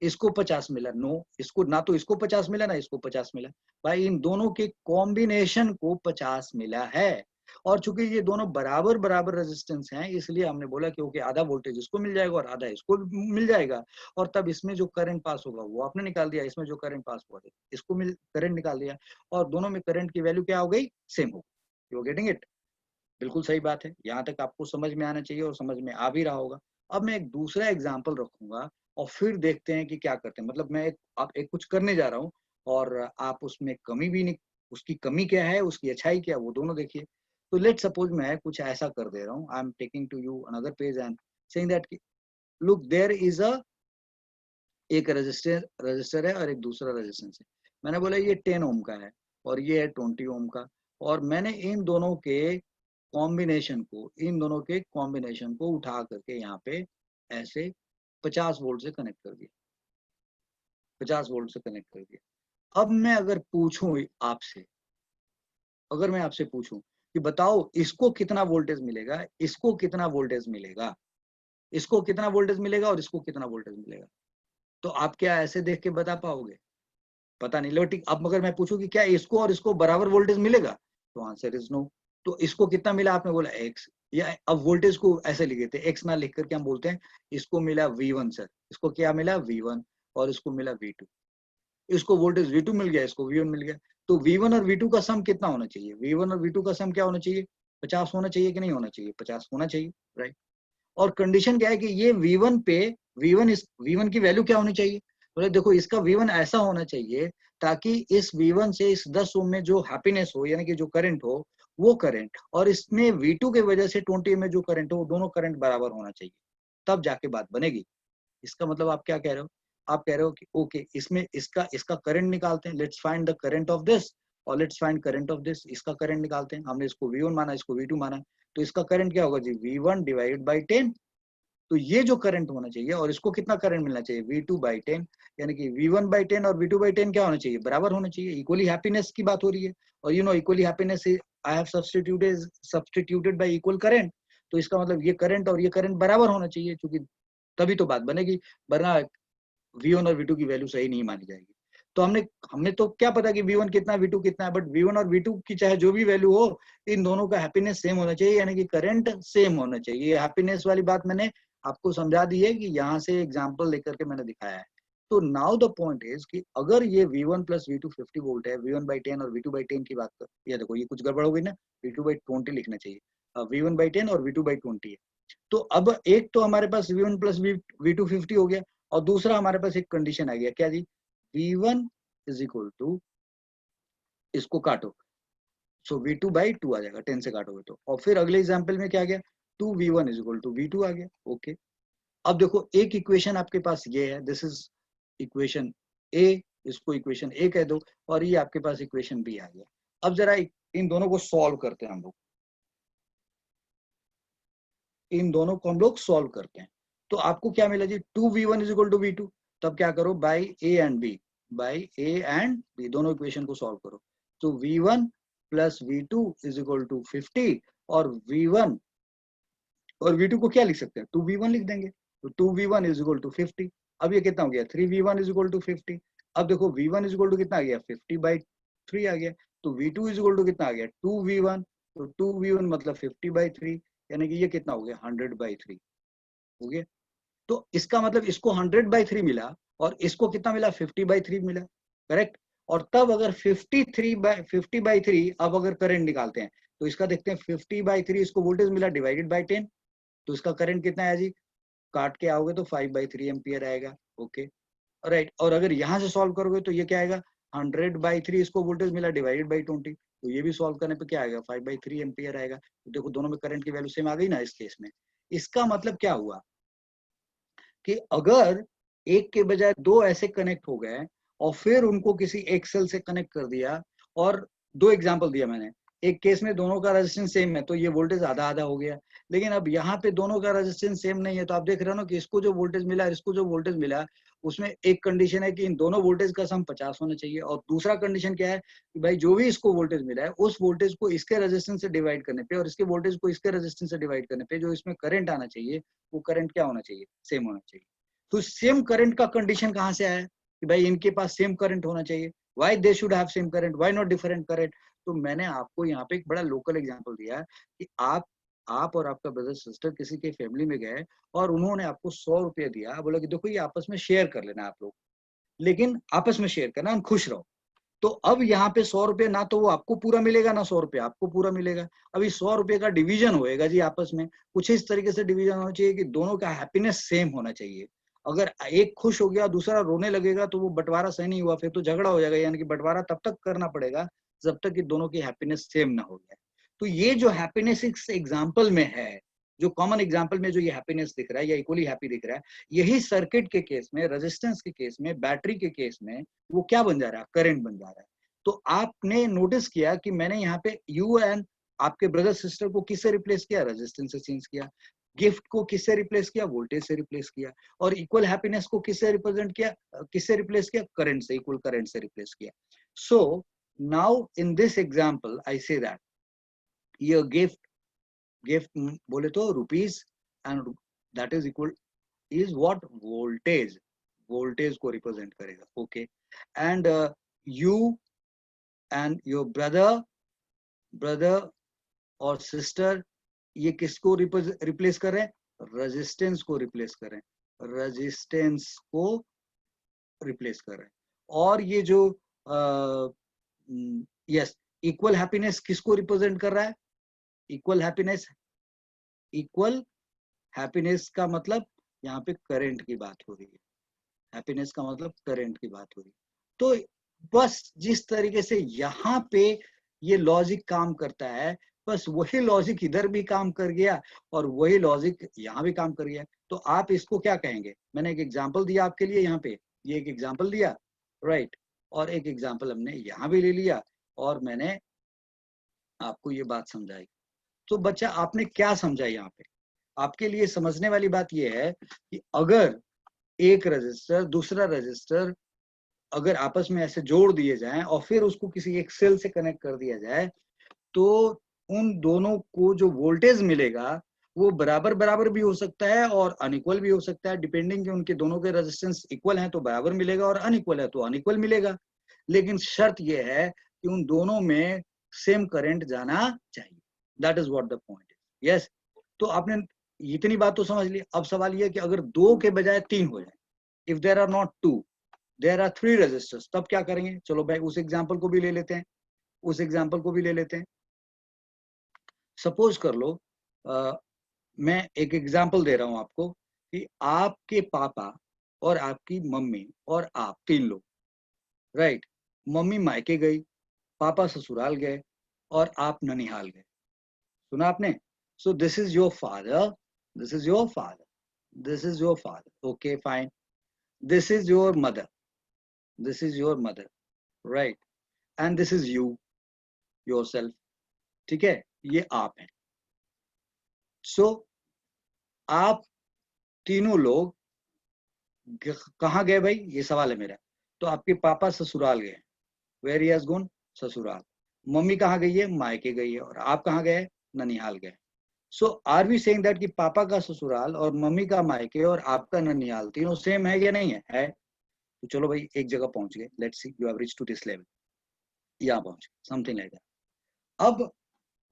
इसको 50 मिला, नो, इसको ना तो इसको 50 मिला ना इसको 50 मिला, भाई इन दोनों के कॉम्बिनेशन को 50 मिला है। और चूंकि ये दोनों बराबर बराबर रेजिस्टेंस हैं, इसलिए हमने बोला कि ओके आधा वोल्टेज इसको मिल जाएगा और आधा इसको मिल जाएगा, और तब इसमें जो करंट पास होगा वो आपने निकाल दिया, इसमें जो करंट पास हुआ इसको करंट निकाल दिया, और दोनों में करंट की वैल्यू क्या हो गई, सेम हो गई। You getting it? बिल्कुल सही बात है, यहाँ तक आपको समझ में आना चाहिए और समझ में आ भी रहा होगा। अब मैं एक दूसरा एग्जाम्पल रखूंगा और फिर देखते हैं कि क्या करते हैं। मतलब मैं आप एक कुछ करने जा रहा हूँ और आप उसमें कमी भी नहीं, उसकी कमी क्या है उसकी अच्छाई क्या है वो दोनों देखिए। तो लेट सपोज मैं कुछ ऐसा कर दे रहा हूँ, I am taking to you another page and saying that look there is a, एक रजिस्टर है और एक दूसरा रेजिस्टेंस है। मैंने बोला ये 10 ओम का है और ये है 20 ओम का, और मैंने इन दोनों के कॉम्बिनेशन को उठा करके यहाँ पे ऐसे 50 वोल्ट से कनेक्ट कर दिया, 50 वोल्ट से कनेक्ट कर दिया। अब मैं अगर पूछूं आपसे, अगर मैं आपसे पूछूं कि बताओ इसको कितना वोल्टेज मिलेगा, इसको कितना वोल्टेज मिलेगा, इसको कितना वोल्टेज मिलेगा और इसको कितना वोल्टेज मिलेगा, तो आप क्या ऐसे देख के बता पाओगे? पता नहीं। लो ठीक, अब अगर मैं पूछूं कि क्या इसको और इसको बराबर वोल्टेज मिलेगा, तो आंसर इज नो। तो इसको कितना मिला, आपने बोला एक्स, या अब वोल्टेज को ऐसे लिख देते हैं, एक्स ना लिख करके हम बोलते हैं इसको मिला V1 सर, इसको क्या मिला V1, और इसको मिला V2, इसको वोल्टेज V2 मिल गया, इसको V1 मिल गया। तो V1 और V2 का सम कितना होना चाहिए, V1 और V2 का सम क्या होना चाहिए, 50 होना चाहिए कि नहीं होना चाहिए, 50 होना चाहिए, राइट। और कंडीशन क्या है कि ये V1 पे, V1 की वैल्यू क्या होनी चाहिए, बोले देखो इसका V1 ऐसा होना चाहिए ताकि इस V1 से इस 10 ओम में जो हैप्पीनेस हो, यानी कि जो करंट हो वो करंट, और इसमें V2 के वजह से 20 में जो करंट हो, वो दोनों करंट बराबर होना चाहिए, तब जाके बात बनेगी। इसका मतलब आप क्या कह रहे हो, आप कह रहे हो कि ओके इसमें इसका इसका करंट निकालते हैं, let's find the current of this, और let's find current of this, इसका करंट निकालते हैं। हमने इसको V1 माना, इसको V2 माना, तो इसका करंट क्या होगा जी, V1 डिवाइडेड बाई 10। तो ये जो करंट होना चाहिए, और इसको कितना करंट मिलना चाहिए, V2 बाई 10, यानी कि V1 बाई 10 और V2 बाई 10 क्या होना चाहिए, बराबर होना चाहिए। इक्वली हैप्पीनेस की बात हो रही है, और you know equally happiness I have substituted by equal current. तो इसका मतलब ये करंट और ये करंट बराबर होना चाहिए, क्योंकि तभी तो बात बनेगी, वरना V1 और V2 की वैल्यू सही नहीं मानी जाएगी। तो हमने तो क्या पता कि V1 कितना V2 कितना है, बट V1 और V2 की चाहे जो भी वैल्यू हो, इन दोनों का हैप्पीनेस सेम होना चाहिए, यानी कि करंट सेम होना चाहिए। हैप्पीनेस वाली बात मैंने आपको समझा दी है कि यहाँ से एग्जाम्पल लेकर के मैंने दिखाया है। तो नाउ द पॉइंट इज कि अगर ये V1 प्लस V2 50 वोल्ट है, V1 बाई 10 और V2 बाई 10 की बात कर, ये देखो ये कुछ गड़बड़ हो गई ना, V2 बाई 20 लिखना चाहिए, V1 बाई 10 और V2 बाई 20 है। तो अब एक तो हमारे पास V1 प्लस V2 50 हो गया, और दूसरा हमारे पास एक कंडीशन आ गया, क्या जी, V1 इज इक्वल टू, इसको काटो, सो V2 बाई 2 आ जाएगा, 10 से काटोगे तो, और फिर अगले एग्जाम्पल में क्या आ गया, 2V1 is equal to V2 आ गया। ओके, अब देखो एक इक्वेशन आपके पास ये है, दिस इज इक्वेशन ए, इसको इक्वेशन ए कह दो, और ये आपके पास इक्वेशन बी आ गया। अब जरा इन दोनों को सॉल्व करते हैं हम लोग, इन दोनों को हम लोग सॉल्व करते हैं। तो आपको क्या मिला जी, 2V1 is equal to V2, तब क्या करो, by A and B, by A and B, दोनों इक्वेशन को सॉल्व करो। तो V1 plus V2 is equal to 50, और V1 और V2 को क्या लिख सकते हैं, 2V1 लिख देंगे। तो 2V1 इज इक्वल टू 50, अब ये कितना हो गया, 3V1 इज इक्वल टू 50। अब देखो V1 इज इक्वल टू कितना आ गया, 50 बाई 3 आ गया। तो V2 इज इक्वल टू कितना आ गया, 2V1, तो 2V1 मतलब 50 बाई 3, यानी कि ये कितना हो गया, 100 बाई 3 हो गया। तो इसका मतलब इसको 100 बाई 3 मिला, और इसको कितना मिला, 50 बाई 3 मिला, करेक्ट। और तब अगर 50 बाई 3 अब अगर करंट निकालते हैं, तो इसका देखते हैं 50 बाई 3, इसको वोल्टेज मिला डिवाइडेड बाई 10, तो इसका करंट कितना है जी, काट के आओगे तो 5 बाई 3 एम्पियर आएगा। Okay, right. और अगर यहाँ से सॉल्व करोगे तो ये क्या आएगा, 100 बाई 3 इसको वोल्टेज मिला डिवाइडेड बाई 20, तो ये भी सॉल्व करने पे क्या आएगा, 5 बाई 3 एम्पियर आएगा। तो देखो दोनों में करंट की वैल्यू सेम आ गई ना इस केस में। इसका मतलब क्या हुआ कि अगर एक के बजाय दो ऐसे कनेक्ट हो गए, और फिर उनको किसी एक सेल से कनेक्ट कर दिया, और दो एग्जांपल दिया मैंने, एक केस में दोनों का रेजिस्टेंस सेम है तो ये वोल्टेज आधा आधा हो गया, लेकिन अब यहाँ पे दोनों का रेजिस्टेंस सेम नहीं है, तो आप देख रहे हो ना कि इसको जो वोल्टेज मिला, इसको जो वोल्टेज मिला, उसमें एक कंडीशन है कि इन दोनों वोल्टेज का सम 50 होना चाहिए, और दूसरा कंडीशन क्या है कि भाई जो भी इसको वोल्टेज मिला है, उस वोल्टेज को इसके रेजिस्टेंस से डिवाइड करने पे, और इसके वोल्टेज को इसके रेजिस्टेंस से डिवाइड करने पे जो इसमें करंट आना चाहिए, वो करंट क्या होना चाहिए, सेम होना चाहिए। तो सेम करंट का कंडीशन कहाँ से आया कि भाई इनके पास सेम करंट होना चाहिए, why they should have same current, why not different current. तो मैंने आपको यहाँ पे एक बड़ा लोकल एग्जांपल दिया कि आप और आपका ब्रदर सिस्टर किसी के फैमिली में गए और उन्होंने आपको 100 रुपया दिया, बोला कि देखो ये आपस में शेयर कर लेना आप लोग, लेकिन आपस में शेयर करना, खुश रहो। तो अब यहाँ पे 100 रुपये ना तो वो आपको पूरा मिलेगा ना 100 रुपये आपको पूरा मिलेगा। अभी 100 रुपये का डिवीजन होएगा जी आपस में, कुछ इस तरीके से डिवीजन होना चाहिए कि दोनों का हैप्पीनेस सेम होना चाहिए। अगर एक खुश हो गया दूसरा रोने लगेगा तो वो बंटवारा सही नहीं हुआ, फिर तो झगड़ा हो जाएगा। यानी कि बंटवारा तब तक करना पड़ेगा जब तक कि दोनों की हैप्पीनेस सेम ना हो जाए। तो ये जो हैप्पीनेस इस एग्जाम्पल में है, जो कॉमन एग्जाम्पल में जो ये हैप्पीनेस दिख रहा है या इक्वली हैप्पी दिख रहा है, यही सर्किट के केस में, रेजिस्टेंस के केस में, बैटरी के केस में वो क्या बन जा रहा है, करंट बन जा रहा है। तो आपने नोटिस किया कि मैंने यहाँ पे यू एंड आपके ब्रदर सिस्टर को किससे रिप्लेस किया, रेजिस्टेंस से चेंज किया। गिफ्ट को किससे रिप्लेस किया, वोल्टेज से रिप्लेस किया। और इक्वल हैप्पीनेस को किससे रिप्रेजेंट किया, किससे रिप्लेस किया, करंट से, इक्वल करंट से रिप्लेस किया। So now in this example I say that ये गिफ्ट बोले तो rupees, and that is equal is what, voltage को रिप्रेजेंट करेगा। Okay, and you and your brother और सिस्टर ये किसको रिप्लेस कर रहे हैं, रेजिस्टेंस को रिप्लेस कर रहे हैं, रेजिस्टेंस को रिप्लेस कर रहे हैं। और ये जो यस, इक्वल हैप्पीनेस किसको रिप्रेजेंट कर रहा है, इक्वल हैप्पीनेस का मतलब यहाँ पे करंट की बात हो रही है, हैप्पीनेस का मतलब करंट की बात हो रही है। तो बस जिस तरीके से यहाँ पे ये लॉजिक काम करता है, बस वही लॉजिक इधर भी काम कर गया और वही लॉजिक यहाँ भी काम कर गया। तो आप इसको क्या कहेंगे, मैंने एक एग्जांपल दिया आपके लिए यहाँ पे, ये एक एग्जांपल दिया, राइट, और एक एग्जांपल हमने यहाँ भी ले लिया और मैंने आपको ये बात समझाई। तो बच्चा आपने क्या समझा यहाँ पे, आपके लिए समझने वाली बात ये है कि अगर एक रजिस्टर दूसरा रजिस्टर अगर आपस में ऐसे जोड़ दिए जाएं और फिर उसको किसी एक सेल से कनेक्ट कर दिया जाए, तो उन दोनों को जो वोल्टेज मिलेगा वो बराबर बराबर भी हो सकता है और अनइक्वल भी हो सकता है, डिपेंडिंग कि उनके दोनों के रेजिस्टेंस इक्वल हैं तो बराबर मिलेगा और अनइक्वल है तो अनइक्वल मिलेगा। लेकिन शर्त यह है कि उन दोनों में सेम करंट जाना चाहिए। That is what the point is. Yes, तो आपने इतनी बात तो समझ ली। अब सवाल यह कि अगर 2 के बजाय 3 हो जाए, if there are not 2 there are 3 resistors, तब क्या करेंगे। चलो भाई उस एग्जांपल को भी ले लेते हैं, उस एग्जांपल को भी ले लेते हैं। सपोज कर लो मैं एक एग्जांपल दे रहा हूं आपको कि आपके पापा और आपकी मम्मी और आप 3 लोग, राइट, मम्मी मायके गई, पापा ससुराल गए और आप ननिहाल गए। सुना आपने। सो this is your father, this is your father, this is your father, okay fine, this is your mother, this is your mother, right, and this is you yourself. ठीक है, ये आप हैं। सो आप तीनों लोग कहाँ गए भाई, ये सवाल है मेरा। तो आपके पापा ससुराल गए, वेयर ही हैज गॉन, ससुराल। मम्मी कहाँ गई है, मायके गई है, और आप कहाँ गए, ननिहाल गए। सो आर वी सेइंग दैट कि पापा का ससुराल और मम्मी का मायके और आपका ननिहाल तीनों सेम है या नहीं है, है। तो चलो भाई एक जगह पहुंच गए, let's see you have reached to this level, यहाँ पहुंच गए, समथिंग लाइक दैट। अब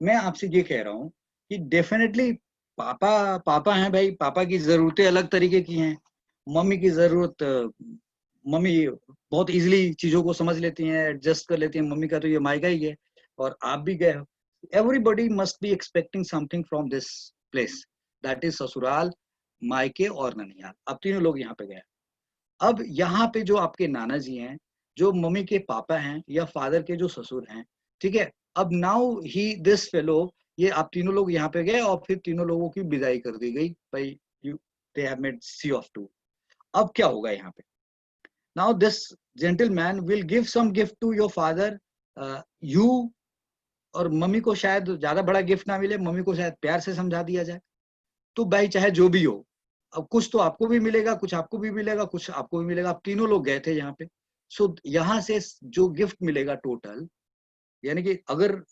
मैं आपसे ये कह रहा हूँ कि डेफिनेटली पापा पापा हैं भाई, पापा की जरूरतें अलग तरीके की हैं। मम्मी की जरूरत, मम्मी बहुत इजीली चीजों को समझ लेती हैं, एडजस्ट कर लेती हैं, मम्मी का तो ये मायका ही है, और आप भी गए हो। Everybody must be expecting something from this place, that is ससुराल, मायके और ननिहाल। अब तीनों लोग यहाँ पे गए। अब यहाँ पे जो आपके नाना जी हैं, जो मम्मी के पापा हैं या फादर के जो ससुर हैं, ठीक है, अब नाउ ही दिस फेलो, ये आप तीनों लोग यहाँ पे गए और फिर तीनों लोगों की विदाई कर दी गई भाई, you they have made see off to. अब क्या होगा यहाँ पे, now this gentleman will give some gift to your father, you, और मम्मी को शायद ज्यादा बड़ा गिफ्ट ना मिले, मम्मी को शायद प्यार से समझा दिया जाए। तो भाई चाहे जो भी हो, अब कुछ तो आपको भी मिलेगा, कुछ आपको भी मिलेगा, कुछ आपको भी मिलेगा। आप तीनों लोग गए थे यहाँ पे। सो यहाँ से जो गिफ्ट मिलेगा टोटल, यानी कि अगर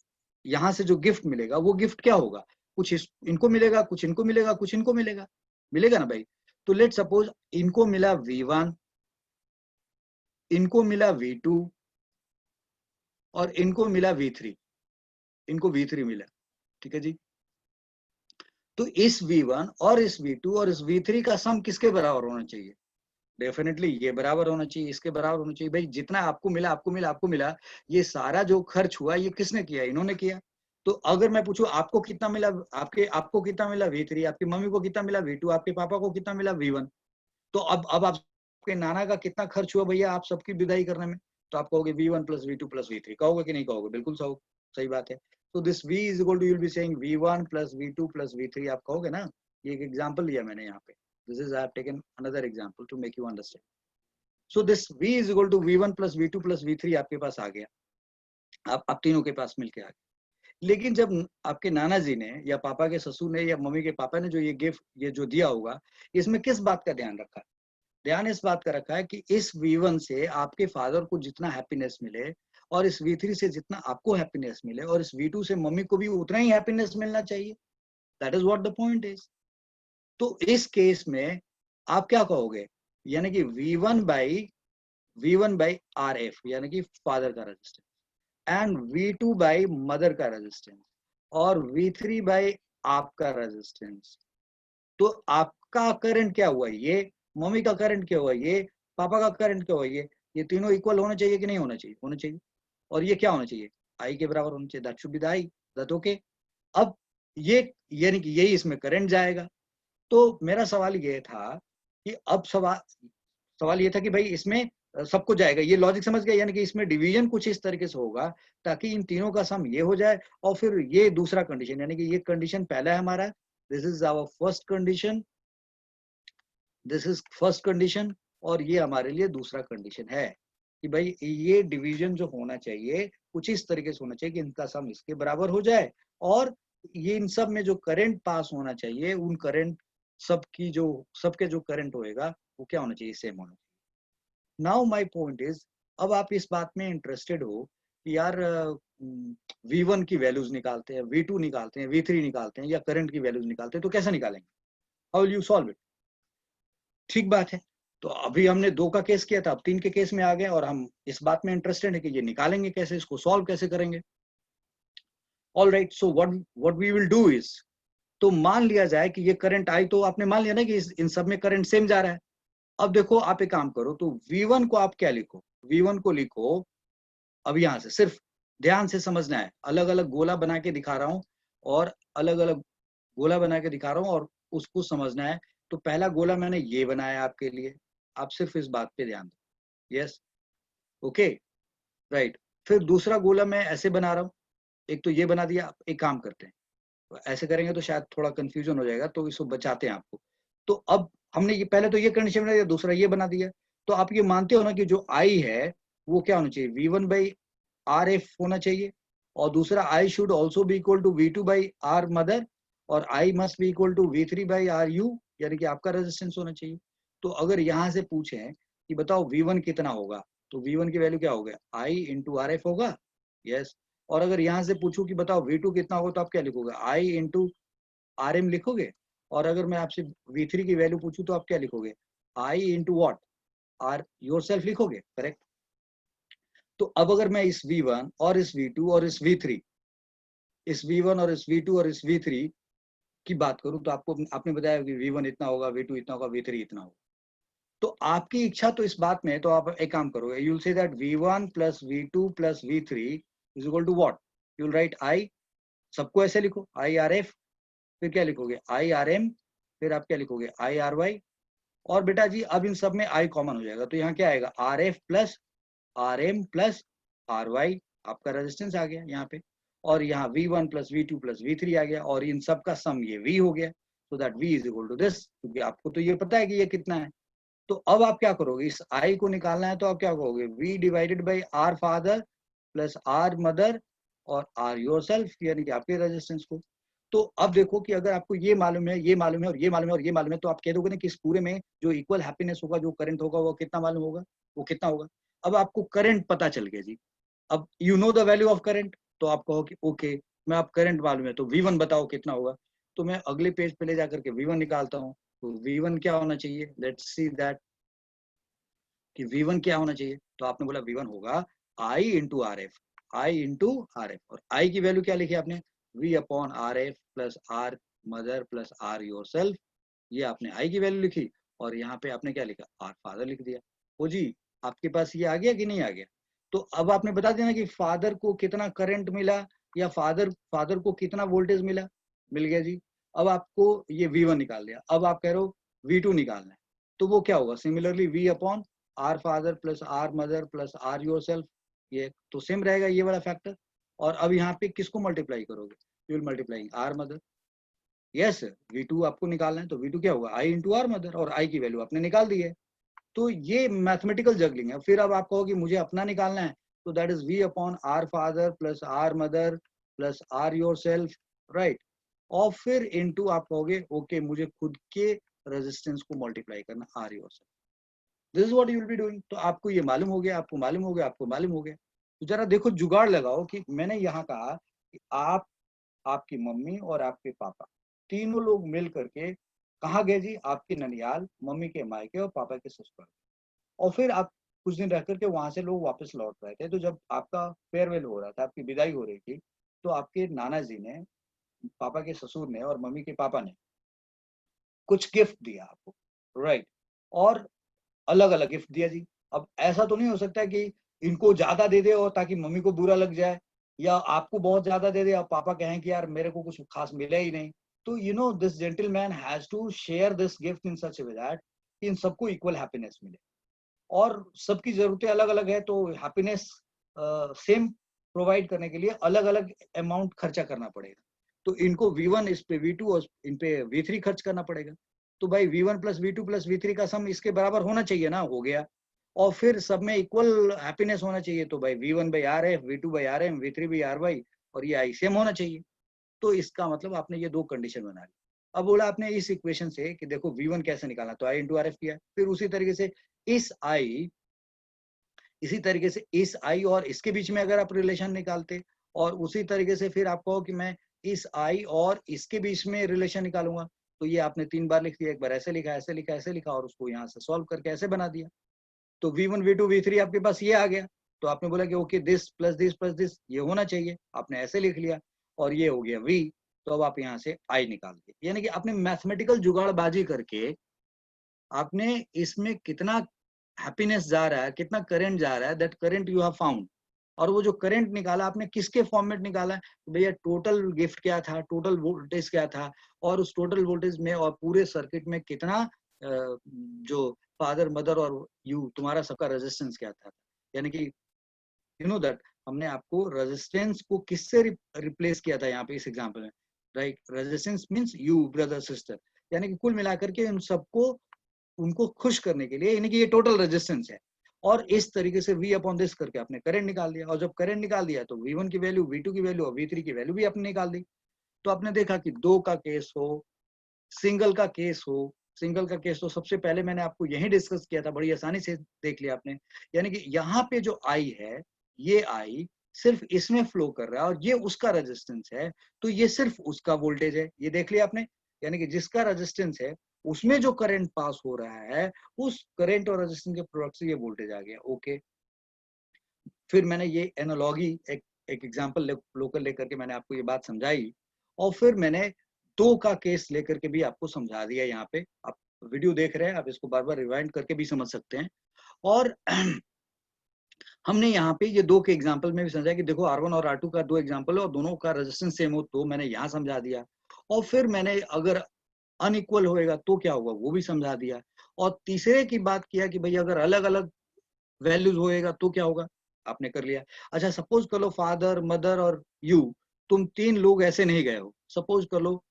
यहाँ से जो गिफ्ट मिलेगा वो गिफ्ट क्या होगा, कुछ इनको मिलेगा, कुछ इनको मिलेगा, कुछ इनको मिलेगा, मिलेगा ना भाई। तो लेट सपोज इनको मिला V1, इनको मिला V2 और इनको मिला V3, इनको V3 मिला, ठीक है जी। तो इस V1 और इस V2 और इस V3 का सम किसके बराबर होना चाहिए? डेफिनेटली ये बराबर होना चाहिए, इसके बराबर होना चाहिए। भाई जितना आपको मिला, आपको मिला, आपको मिला, ये सारा जो खर्च हुआ ये किसने किया? इन्होंने किया। तो अगर मैं पूछूं आपको कितना मिला, आपको कितना मिला V3, आपकी मम्मी को कितना मिला V2, आपके पापा को कितना मिला V1, तो अब आपके नाना का कितना खर्च हुआ भैया आप सबकी विदाई करने में? तो आप कहोगे V1 plus V2 plus V3, कहोगे कि नहीं कहोगे? बिल्कुल सही बात है। तो this V is equal to, you will be saying V1 plus V2 plus V3, आप कहोगे ना। ये एक एग्जांपल लिया मैंने यहाँ पे, this is I have taken another example to make you understand. So this V is equal to V1 plus V2 plus V3 आपके पास आ गया, आप तीनों के पास मिलके आ गया। लेकिन जब आपके नाना जी ने या पापा के ससुर ने या मम्मी के पापा ने जो ये गिफ्ट, ये जो दिया होगा, इसमें किस बात का ध्यान रखा है? ध्यान इस बात का रखा है कि इस V1 से आपके फादर को जितना हैप्पीनेस मिले और इस V3 से जितना आपको हैप्पीनेस मिले और इस V2 से मम्मी को भी उतना ही हैप्पीनेस मिलना चाहिए। That is what the point is. तो इस केस में आप क्या कहोगे? यानी कि V1 बाई RF, यानी कि फादर का resistance, and V2 by mother का रेजिस्टेंस, और V3 बाई आपका रेजिस्टेंस। तो आपका करंट क्या हुआ? ये मम्मी का करंट क्या हुआ? ये पापा का करंट क्या हुआ? ये तीनों इक्वल होना चाहिए कि नहीं होना चाहिए? होना चाहिए। और ये क्या होना चाहिए? आई के बराबर होना चाहिए। That should be the I, that okay. अब ये यानी कि यही इसमें करंट जाएगा। तो मेरा सवाल ये था कि अब सवाल ये था कि भाई इसमें सबको जाएगा, ये लॉजिक समझ गया? यानी कि इसमें डिवीजन कुछ इस तरीके से होगा ताकि इन तीनों का सम ये हो जाए, और फिर ये दूसरा कंडीशन, यानी कि ये कंडीशन पहला है हमारा, this is our first condition, this is first condition, और ये हमारे लिए दूसरा कंडीशन है कि भाई ये डिवीजन जो होना चाहिए कुछ इस तरीके से होना चाहिए कि इनका सम इसके बराबर हो जाए, और ये इन सब में जो करंट पास होना चाहिए, उन करंट सबके जो करंट होएगा वो क्या होना चाहिए? सेम होना चाहिए। नाउ माय पॉइंट इज, अब आप इस बात में इंटरेस्टेड हो कि यार V1 की वैल्यूज निकालते हैं, V2 निकालते हैं, V3 निकालते हैं, या करंट की वैल्यूज निकालते हैं, तो कैसे निकालेंगे? How will you solve it? ठीक बात है। तो अभी हमने 2 का केस किया था, अब 3 के केस में आ गए, और हम इस बात में इंटरेस्टेड है कि ये निकालेंगे कैसे, इसको सॉल्व कैसे करेंगे। All right, so what we will do is, तो मान लिया जाए कि ये करंट आई, तो आपने मान लिया ना कि इन सब में करंट सेम जा रहा है। अब देखो आप एक काम करो, तो V1 को आप क्या लिखो? V1 को लिखो, अब यहां से सिर्फ ध्यान से समझना है, अलग अलग गोला बना के दिखा रहा हूं, और अलग अलग गोला बना के दिखा रहा हूं, और उसको समझना है। तो पहला गोला मैंने ये बनाया आपके लिए, आप सिर्फ इस बात पे ध्यान दो। Yes, okay, right. फिर दूसरा गोला मैं ऐसे बना रहा हूँ, एक तो ये बना दिया। एक काम करते हैं, तो ऐसे करेंगे तो शायद थोड़ा कंफ्यूजन हो जाएगा, तो इसको बचाते हैं आपको। तो अब हमने ये पहले तो ये कंडीशन बना दिया, दूसरा ये बना दिया। तो आप ये मानते हो ना कि जो आई है वो क्या होना चाहिए? V1 बाई RF होना चाहिए, और दूसरा I should also be equal to V2 by R mother, और I must be equal to V3 by RU, यानी कि आपका रेजिस्टेंस होना चाहिए। तो अगर यहाँ से पूछें कि बताओ V1 कितना होगा, तो V1 की वैल्यू क्या होगा? I इंटू RF होगा। यस। और अगर यहाँ से पूछूं कि बताओ V2 कितना होगा, तो आप क्या लिखोगे? I इंटू RM लिखोगे। और अगर मैं आपसे V3 की वैल्यू पूछूं तो आप क्या लिखोगे? I into what? R your self लिखोगे, करेक्ट। तो अब अगर मैं इस V1 और इस V2 और इस V3, इस V1 और इस V2 और इस V3 की बात करूं, तो आपने बताया कि V1 इतना होगा, V2 इतना होगा, V3 इतना होगा। तो आपकी इच्छा तो इस बात में है, तो आप एक काम करोगे, you will say that V1 plus V2 plus V3 is equal to what? You will write I, सबको ऐसे लिखो, IRF, फिर क्या लिखोगे? IRM, फिर आप क्या लिखोगे? IRY। और बेटा जी अब इन सब में I कॉमन हो जाएगा, तो यहाँ क्या आएगा? RF plus RM plus RY, आपका रेजिस्टेंस आ गया यहाँ पे। और यहाँ V1 plus V2 plus V3 आ गया, और इन सब का सम ये V हो गया। So that V is equal to this, क्योंकि आपको तो ये पता है कि ये कितना है। तो अब आप क्या करोगे? इस I को निकालना है, तो आप क्या कहोगे? V divided by R father plus R mother और R योर सेल्फ, यानी कि आपके रेजिस्टेंस को। तो अब देखो कि अगर आपको ये मालूम है, ये मालूम है, और ये मालूम है, और ये मालूम है, तो आप कह दोगे ना कि इस पूरे में जो इक्वल हैप्पीनेस होगा, जो करंट होगा, वो कितना मालूम होगा? वो कितना होगा? अब आपको करंट पता चल गया जी। अब you know the value of current, तो आप कहो कि ओके, मैं आप करंट मालूम है, तो V1 बताओ कितना होगा। तो मैं अगले पेज पे ले जाकर के V1 निकालता हूँ, तो V1 क्या होना चाहिए, लेट्स सी दैट कि V1 क्या होना चाहिए। तो आपने बोला V1 होगा I into R F, I into R F, और I की वैल्यू क्या लिखी आपने, V upon R F plus R mother plus R yourself, ये आपने I की वैल्यू लिखी, और यहाँ पे आपने क्या लिखा, आर फादर लिख दिया। ओ जी, आपके पास ये आ गया कि नहीं आ गया। तो अब आपने बता देना कि फादर को कितना करंट मिला, या फादर को कितना वोल्टेज मिला, मिल गया जी। अब आपको ये V1 निकाल दिया, अब आप कह रहे हो V2 निकालना है, तो वो क्या होगा, similarly V upon R father plus R mother plus R yourself, ये तो सेम रहेगा ये वाला फैक्टर। और अब यहाँ पे किसको मल्टीप्लाई करोगे, you will multiply R mother. Yes, V2 आपको निकालना है, तो V2 क्या होगा, आई इंटू आर मदर, और आई की वैल्यू आपने निकाल दी है। तो ये मैथमेटिकल जगलिंग है। फिर अब आप कहो कि मुझे अपना निकालना है, तो that is V upon R father plus R mother plus R yourself, right. और फिर इनटू आप कहोगे ओके मुझे खुद के रेजिस्टेंस को मल्टीप्लाई करना, R yourself, this is what you will be doing. तो आपको ये मालूम हो गया, आपको मालूम हो गया, आपको मालूम हो गया। तो जरा देखो जुगाड़ लगाओ कि मैंने यहाँ कहा कि आप, आपकी मम्मी और आपके पापा तीनों लोग मिल करके कहाँ गए जी, आपके ननियाल, मम्मी के मायके और पापा के ससुराल। और फिर आप कुछ दिन रह करके वहां से लोग वापस लौट रहे थे, तो जब आपका फेयरवेल हो रहा था, आपकी विदाई हो रही थी, तो आपके नाना जी ने, पापा के ससुर ने और मम्मी के पापा ने कुछ गिफ्ट दिया आपको, राइट। और अलग अलग गिफ्ट दिया जी। अब ऐसा तो नहीं हो सकता कि इनको ज्यादा दे दे और ताकि मम्मी को बुरा लग जाए, या आपको बहुत ज्यादा दे दे और पापा कहें कि यार मेरे को कुछ खास मिला ही नहीं। तो this gentleman has to share this gift in such way that in सबको इक्वल हैप्पीनेस मिले। और सबकी जरूरतें अलग अलग है, तो हैप्पीनेस सेम प्रोवाइड करने के लिए अलग अलग अमाउंट खर्चा करना पड़ेगा। तो इनको V1 इस पे V2 और इन पे V3 खर्च करना पड़ेगा। तो भाई V1 plus V2 plus V3 का सम इसके बराबर होना चाहिए ना, हो गया। और फिर सब में इक्वल हैप्पीनेस होना चाहिए, तो भाई V1 by R F, V2 by R M, V3 by R Y, और ये ICM होना चाहिए। तो इसका मतलब आपने ये दो कंडीशन बना ली। अब बोला आपने इस इक्वेशन से कि देखो V1 कैसे निकालना, तो I इंटू आर एफ किया। फिर उसी तरीके से इस I, इसी तरीके से इस I और इसके बीच में अगर आप रिलेशन निकालते, और उसी तरीके से फिर आप कहो कि मैं इस I और इसके बीच में रिलेशन निकालूंगा, तो ये आपने 3 बार लिख दिया, एक बार ऐसे लिखा, ऐसे लिखा, ऐसे लिखा, और उसको यहाँ से सॉल्व करके ऐसे बना दिया। तो V1 V2 V3 आपके पास ये आ गया। तो आपने बोला कि okay this plus this plus this ये होना चाहिए, आपने ऐसे लिख लिया, और ये हो गया V। तो अब आप यहाँ से I निकाल दिए, यानी कि आपने मैथमेटिकल जुगाड़बाजी करके आपने इसमें कितना हैप्पीनेस जा रहा है, कितना करंट जा रहा है, that current you have found. और वो जो करंट निकाला आपने किसके फॉर्म में निकाला है, भैया टोटल गिफ्ट क्या था, टोटल वोल्टेज क्या था, और उस टोटल वोल्टेज में और पूरे सर्किट में कितना जो फादर मदर और यू तुम्हारा सबका रेजिस्टेंस क्या था। यानी कि दैट हमने आपको रेजिस्टेंस को किससे रिप्लेस किया था यहाँ पे इस एग्जांपल में, right. Resistance means you brother sister, यानी कि कुल मिलाकर के उन सबको, उनको खुश करने के लिए, यानी कि ये टोटल रेजिस्टेंस है। और इस तरीके से V अपॉन दिस करके आपने करंट निकाल दिया, और जब करंट निकाल दिया तो V1 की वैल्यू, V2 की वैल्यू और V3 की वैल्यू भी आपने निकाल दी। तो आपने देखा कि दो का केस हो, सिंगल का केस हो, सिंगल का केस तो सबसे पहले मैंने आपको यही डिस्कस किया था, बड़ी आसानी से देख लिया आपने। यानी कि यहाँ पे जो I है, ये I सिर्फ इसमें फ्लो कर रहा है, और ये उसका रेजिस्टेंस है, तो ये सिर्फ उसका वोल्टेज है, ये देख लिया आपने। यानी कि जिसका रेजिस्टेंस है उसमें जो करंट पास हो रहा है, उस करंट और रेजिस्टेंस के प्रोडक्ट से ये वोल्टेज आ गया, ओके। फिर मैंने ये एनालॉगी एक एग्जांपल लोकल लेकर के मैंने आपको ये बात समझाई, और फिर मैंने दो का केस लेकर के भी आपको समझा दिया। यहाँ पे आप वीडियो देख रहे हैं, आप इसको बार बार रिवाइंड करके भी समझ सकते हैं। और हमने यहाँ पे ये दो के एग्जांपल में भी समझा कि देखो R1 और R2 का दो एग्जांपल है, और दोनों का रेजिस्टेंस सेम हो, तो मैंने यहाँ समझा दिया। और फिर मैंने अगर अनइक्वल होएगा तो क्या होगा वो भी समझा दिया। और तीसरे की बात किया कि भाई अगर अलग अलग वैल्यूज होएगा तो क्या होगा, आपने कर लिया। अच्छा सपोज कर लो फादर मदर और यू, तुम तीन लोग ऐसे नहीं गए हो। सपोज कर लो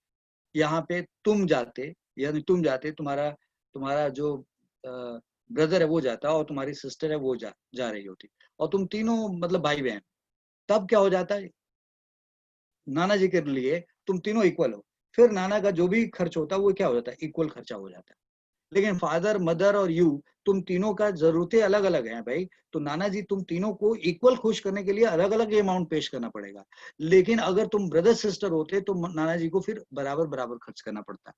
यहाँ पे तुम जाते, यानी तुम जाते, तुम्हारा तुम्हारा जो ब्रदर है वो जाता, और तुम्हारी सिस्टर है वो जा रही होती, और तुम तीनों मतलब भाई बहन, तब क्या हो जाता है, नाना जी के लिए तुम तीनों इक्वल हो, फिर नाना का जो भी खर्च होता है वो क्या हो जाता है, इक्वल खर्चा हो जाता है। लेकिन फादर मदर और यू, तुम तीनों का जरूरतें अलग अलग हैं भाई, तो नाना जी तुम तीनों को इक्वल खुश करने के लिए अलग अलग अमाउंट पेश करना पड़ेगा। लेकिन अगर तुम ब्रदर सिस्टर होते तो नाना जी को फिर बराबर बराबर खर्च करना पड़ता।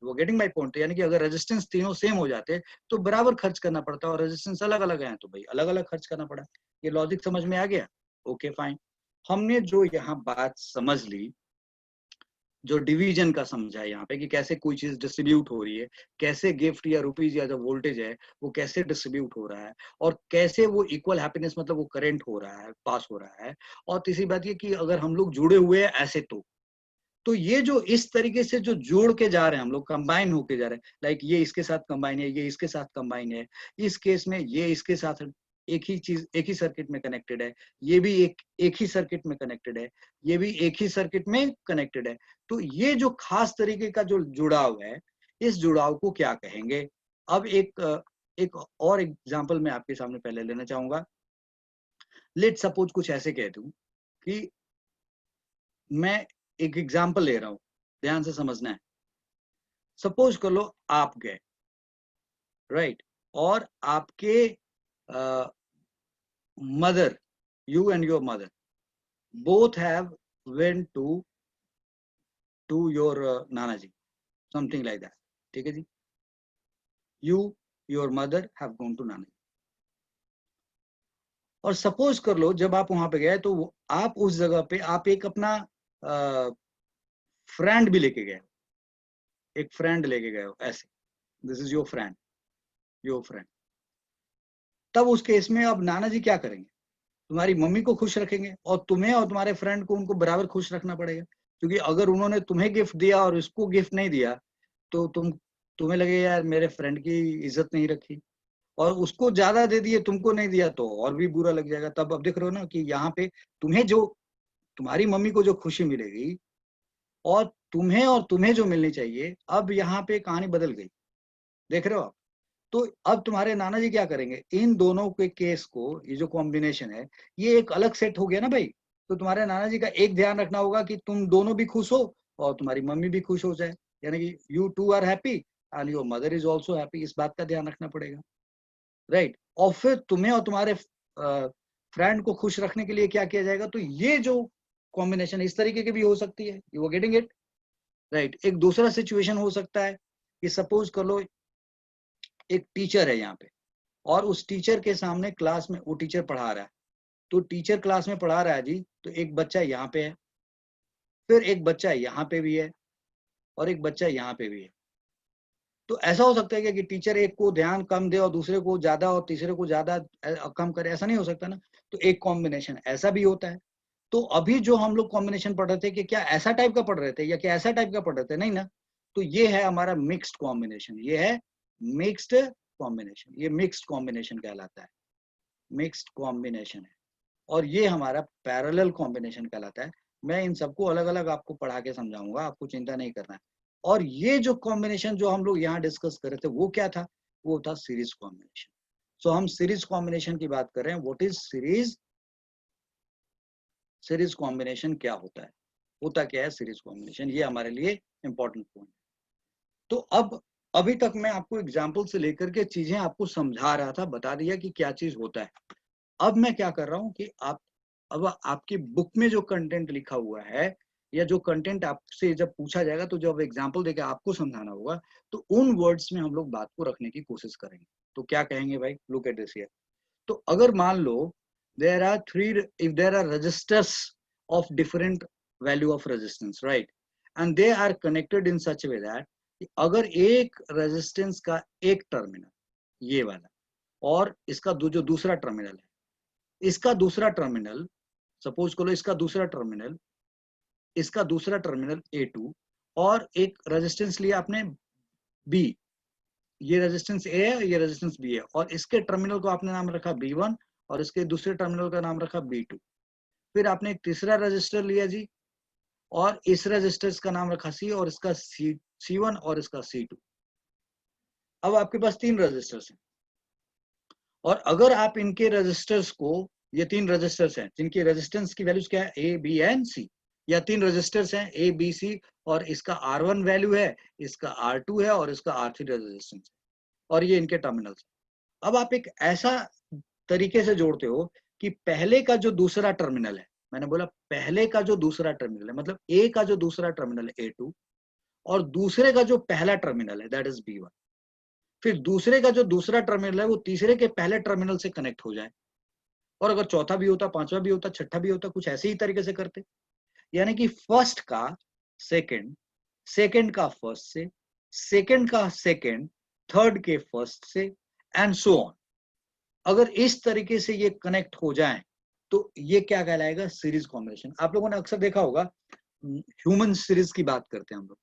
वो गेटिंग माई पॉइंट। यानी कि अगर रेजिस्टेंस तीनों सेम हो जाते तो बराबर खर्च करना पड़ता, और रेजिस्टेंस अलग अलग है तो भाई अलग अलग खर्च करना पड़ा। ये लॉजिक समझ में आ गया? Okay fine. हमने जो यहाँ बात समझ ली, जो डिवीजन का समझा है यहाँ पे कि कैसे कोई चीज डिस्ट्रीब्यूट हो रही है, कैसे गिफ्ट या रुपीज या जो वोल्टेज है वो कैसे डिस्ट्रीब्यूट हो रहा है, और कैसे वो इक्वल हैप्पीनेस मतलब वो करंट हो रहा है, पास हो रहा है। और तीसरी बात ये कि अगर हम लोग जुड़े हुए हैं ऐसे तो ये जो इस तरीके से जो जोड़ के जा रहे हैं हम लोग, कंबाइन होके जा रहे हैं, लाइक ये इसके साथ कंबाइन है, ये इसके साथ कंबाइन है, इस केस में ये इसके साथ एक ही चीज एक ही सर्किट में कनेक्टेड है, ये भी एक ही सर्किट में कनेक्टेड है, ये भी एक ही सर्किट में कनेक्टेड है। तो ये जो खास तरीके का जो जुड़ाव है, इस जुड़ाव को क्या कहेंगे? अब एक और एग्जांपल मैं आपके सामने पहले लेना चाहूंगा। लेट सपोज कुछ ऐसे कह दूं कि मैं एक एग्जांपल ले रहा हूं, ध्यान से समझना है। सपोज कर लो आप गए, राइट, और आपके mother, you and your mother both have went to your नाना जी, समथिंग लाइक दैट। ठीक है जी, you your mother have gone to नाना जी। और सपोज कर लो जब आप वहां पे गए तो आप उस जगह पे आप एक अपना फ्रेंड भी लेके गए, एक फ्रेंड लेके गए हो ऐसे, this is your friend, your friend. तब उस केस में अब नाना जी क्या करेंगे? तुम्हारी मम्मी को खुश रखेंगे, और तुम्हें और तुम्हारे फ्रेंड को उनको बराबर खुश रखना पड़ेगा, क्योंकि अगर उन्होंने तुम्हें गिफ्ट दिया और उसको गिफ्ट नहीं दिया तो तुम्हें लगे यार मेरे फ्रेंड की इज्जत नहीं रखी, और उसको ज्यादा दे दिए तुमको नहीं दिया तो और भी बुरा लग जाएगा। तब अब देख रहे हो ना कि यहाँ पे तुम्हारी मम्मी को जो खुशी मिलेगी और तुम्हें जो मिलनी चाहिए, अब यहाँ पे कहानी बदल गई। देख रहे हो आप? तो अब तुम्हारे नाना जी क्या करेंगे, इन दोनों के केस को, ये जो कॉम्बिनेशन है ये एक अलग सेट हो गया ना भाई। तो तुम्हारे नाना जी का एक ध्यान रखना होगा कि तुम दोनों भी खुश हो और तुम्हारी मम्मी भी खुश हो जाए, यानी कि you too are happy and your mother is also happy, इस बात का ध्यान रखना पड़ेगा, राइट। और फिर तुम्हें और तुम्हारे फ्रेंड को खुश रखने के लिए क्या किया जाएगा? तो ये जो कॉम्बिनेशन इस तरीके की भी हो सकती है, you are getting it, right. एक दूसरा सिचुएशन हो सकता है कि सपोज कर लो एक टीचर है यहाँ पे, और उस टीचर के सामने क्लास में वो टीचर पढ़ा रहा है, तो टीचर क्लास में पढ़ा रहा है जी, तो एक बच्चा यहाँ पे है, फिर एक बच्चा यहाँ पे भी है, और एक बच्चा यहाँ पे भी है। तो ऐसा हो सकता है कि टीचर एक को ध्यान कम दे और दूसरे को ज्यादा, और तीसरे को ज्यादा कम करे, ऐसा नहीं हो सकता ना। तो एक कॉम्बिनेशन ऐसा भी होता है। तो अभी जो हम लोग कॉम्बिनेशन पढ़ रहे थे कि क्या ऐसा टाइप का पढ़ रहे थे या क्या ऐसा टाइप का पढ़ रहे थे, नहीं ना। तो ये है हमारा मिक्स्ड कॉम्बिनेशन, ये है मिक्स्ड कॉम्बिनेशन, ये मिक्स्ड कॉम्बिनेशन कहलाता है, मिक्स्ड कॉम्बिनेशन है। और ये हमारा पैरेलल कॉम्बिनेशन कहलाता है। मैं इन सबको अलग अलग आपको पढ़ा के समझाऊंगा, आपको चिंता नहीं करना है। और ये जो कॉम्बिनेशन जो हम लोग यहाँ डिस्कस कर रहे थे वो क्या था? वो था सीरीज कॉम्बिनेशन। सो हम सीरीज कॉम्बिनेशन की बात कर रहे हैं। What is series? Series combination क्या होता है, होता क्या है सीरीज कॉम्बिनेशन, ये हमारे लिए इंपॉर्टेंट पॉइंट। तो अब अभी तक मैं आपको एग्जाम्पल से लेकर के चीजें आपको समझा रहा था, बता दिया कि क्या चीज होता है। अब मैं क्या कर रहा हूं कि अब आपकी बुक में जो कंटेंट लिखा हुआ है, या जो कंटेंट आपसे जब पूछा जाएगा तो जब एग्जाम्पल देकर आपको समझाना होगा, तो उन वर्ड्स में हम लोग बात को रखने की कोशिश करेंगे। तो क्या कहेंगे भाई? Look at this here. तो अगर मान लो there are three, if there are resistors of different value of resistance, right, and they are connected in such way that अगर एक रेजिस्टेंस का एक टर्मिनल ये वाला, और इसका जो दूसरा टर्मिनल है, इसका दूसरा टर्मिनल, सपोज करो इसका दूसरा टर्मिनल A2, और एक रेजिस्टेंस लिया आपने B, ये रेजिस्टेंस A है, ये रेजिस्टेंस B है, और इसके टर्मिनल को आपने नाम रखा B1 और इसके दूसरे टर्मिनल का नाम रखा B2। फिर आपने एक तीसरा रजिस्टर लिया जी, और इस रजिस्टर का नाम रखा C, और इसका C1 और इसका C2। अब आपके पास तीन रजिस्टर्स हैं, और अगर आप इनके रजिस्टर्स को, ये तीन रजिस्टर्स हैं जिनकी रेजिस्टेंस की वैल्यूज क्या है, A, B एंड C, या तीन रजिस्टर्स हैं A, B, C, और इसका R1 वैल्यू है, इसका R2 है, और इसका R3 रेजिस्टेंस है, और ये इनके टर्मिनल्स। अब आप एक ऐसा तरीके से जोड़ते हो कि पहले का जो दूसरा टर्मिनल है, मैंने बोला पहले का जो दूसरा टर्मिनल है, मतलब A का जो दूसरा टर्मिनल है A2, और दूसरे का जो पहला टर्मिनल है दैट इज B1, फिर दूसरे का जो दूसरा टर्मिनल है वो तीसरे के पहले टर्मिनल से कनेक्ट हो जाए, और अगर चौथा भी होता, पांचवा भी होता, छठा भी होता, कुछ ऐसे ही तरीके से करते। यानी कि फर्स्ट का सेकंड, सेकंड का फर्स्ट से, सेकंड का सेकंड थर्ड के फर्स्ट से, एंड सो ऑन। अगर इस तरीके से ये कनेक्ट हो जाए तो ये क्या कहलाएगा? Series combination. आप लोगों ने अक्सर देखा होगा, ह्यूमन सीरीज की बात करते हैं हम लोग,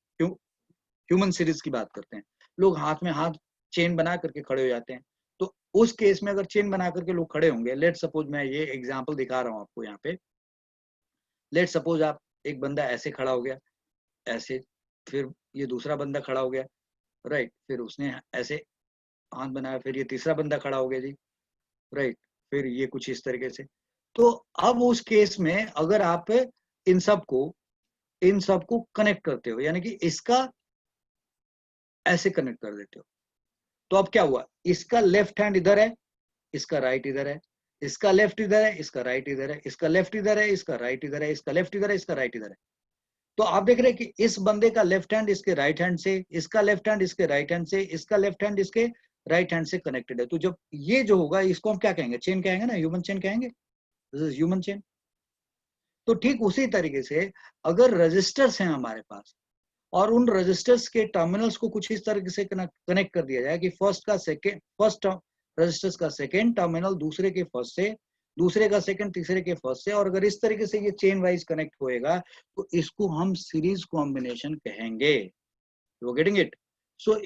ह्यूमन सीरीज की बात करते हैं, लोग हाथ में हाथ चेन बना करके खड़े हो जाते हैं। तो उस केस में अगर चेन बना करके लोग खड़े होंगे, लेट सपोज मैं ये एग्जांपल दिखा रहा हूं आपको यहाँ पे, लेट सपोज आप, एक बंदा ऐसे खड़ा हो गया, ऐसे, फिर ये दूसरा बंदा खड़ा हो गया, राइट, फिर उसने ऐसे हाथ बनाया, फिर ये तीसरा बंदा खड़ा हो गया जी, राइट, फिर ये कुछ इस तरीके से। तो अब उस केस में अगर आप इन सबको कनेक्ट करते हो, यानी कि इसका ऐसे कनेक्ट कर देते हो, तो अब क्या हुआ? इसका लेफ्ट हैंड इधर है, इसका राइट इधर है, इसका लेफ्ट इधर है, इसका राइट इधर है, इसका लेफ्ट इधर है, इसका राइट इधर है, इसका लेफ्ट इधर है, इसका राइट इधर है। तो आप देख रहे हैं कि इस बंदे का लेफ्ट हैंड इसके राइट हैंड से, इसका लेफ्ट हैंड इसके राइट हैंड से, इसका लेफ्ट हैंड इसके राइट हैंड से कनेक्टेड है। तो जब ये जो होगा इसको हम क्या कहेंगे? चेन कहेंगे ना, ह्यूमन चेन कहेंगे, दिस इज ह्यूमन चेन। तो ठीक उसी तरीके से अगर रजिस्टर्स हैं हमारे पास, और उन रजिस्टर्स के टर्मिनल्स को कुछ इस तरीके से कनेक्ट कर दिया जाए कि फर्स्ट रजिस्टर्स का सेकेंड टर्मिनल दूसरे के फर्स्ट से, दूसरे का सेकेंड तीसरे के फर्स्ट से, और अगर इस तरीके से ये चेन वाइज कनेक्ट होएगा तो इसको हम सीरीज कॉम्बिनेशन कहेंगे। You are getting it? So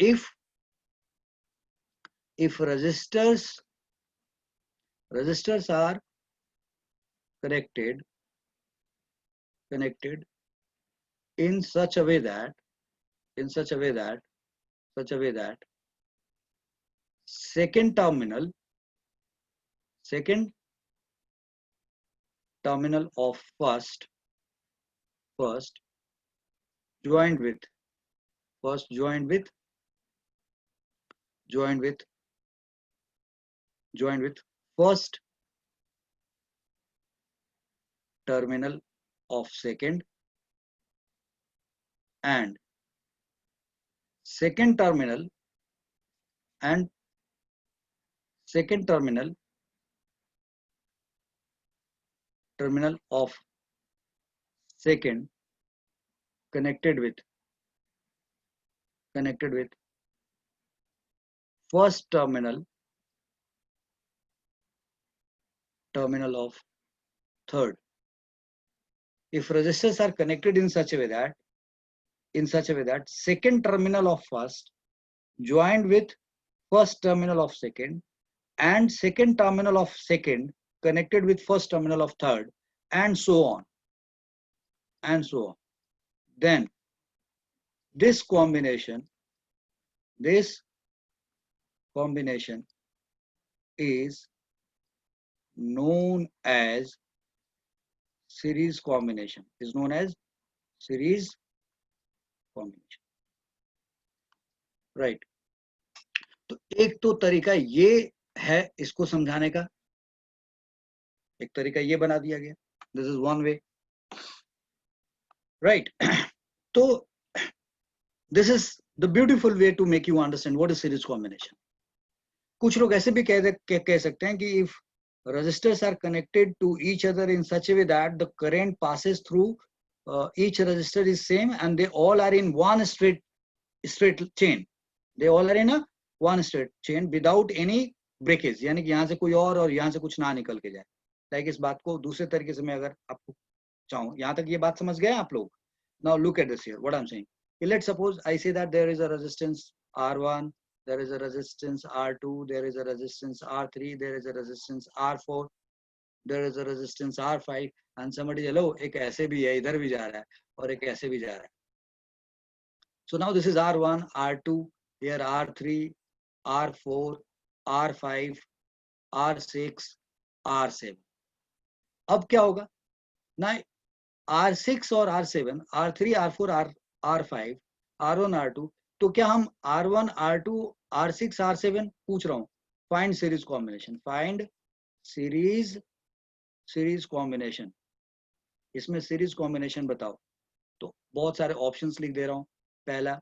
if resistors are connected in such a way that second terminal of first joined with first terminal of second, and second terminal of second connected with first terminal of third. If resistors are connected in such a way that second terminal of first joined with first terminal of second, and second terminal of second connected with first terminal of third, and so on, then this combination is known as series combination, right? तो एक तो तरीका ये है इसको समझाने का, एक तरीका ये बना दिया गया, this is one way, right? तो this is the beautiful way to make you understand what is series combination. कुछ लोग ऐसे भी कह सकते हैं कि if resistors are connected to each other in such a way that the current passes through each resistor is same, and they all are in one straight chain, without any breakage, यानी कि यहाँ से कोई और यहाँ से कुछ ना निकल के जाए। लाइक इस बात को दूसरे तरीके से मैं अगर आपको चाहूँ, यहाँ तक ये बात समझ गए आप लोग? Now look at this here, what I am saying, let's suppose I say that there is a resistance R1, there is a resistance R2, there is a resistance R3, there is a resistance R4, there is a resistance R5, and somebody hello, एक ऐसे भी है, इधर भी जा रहा है और एक ऐसे भी जा रहा है। So now this is R1, R2, here R3, R4, R5, R6, R7। अब क्या होगा ना, R6 और R7, R3, R4, R5, R1, R2, तो क्या हम R1, R2, R6, R7 पूछ रहा हूं? फाइंड सीरीज कॉम्बिनेशन, इसमें सीरीज कॉम्बिनेशन बताओ। तो बहुत सारे ऑप्शंस लिख दे रहा हूं। पहला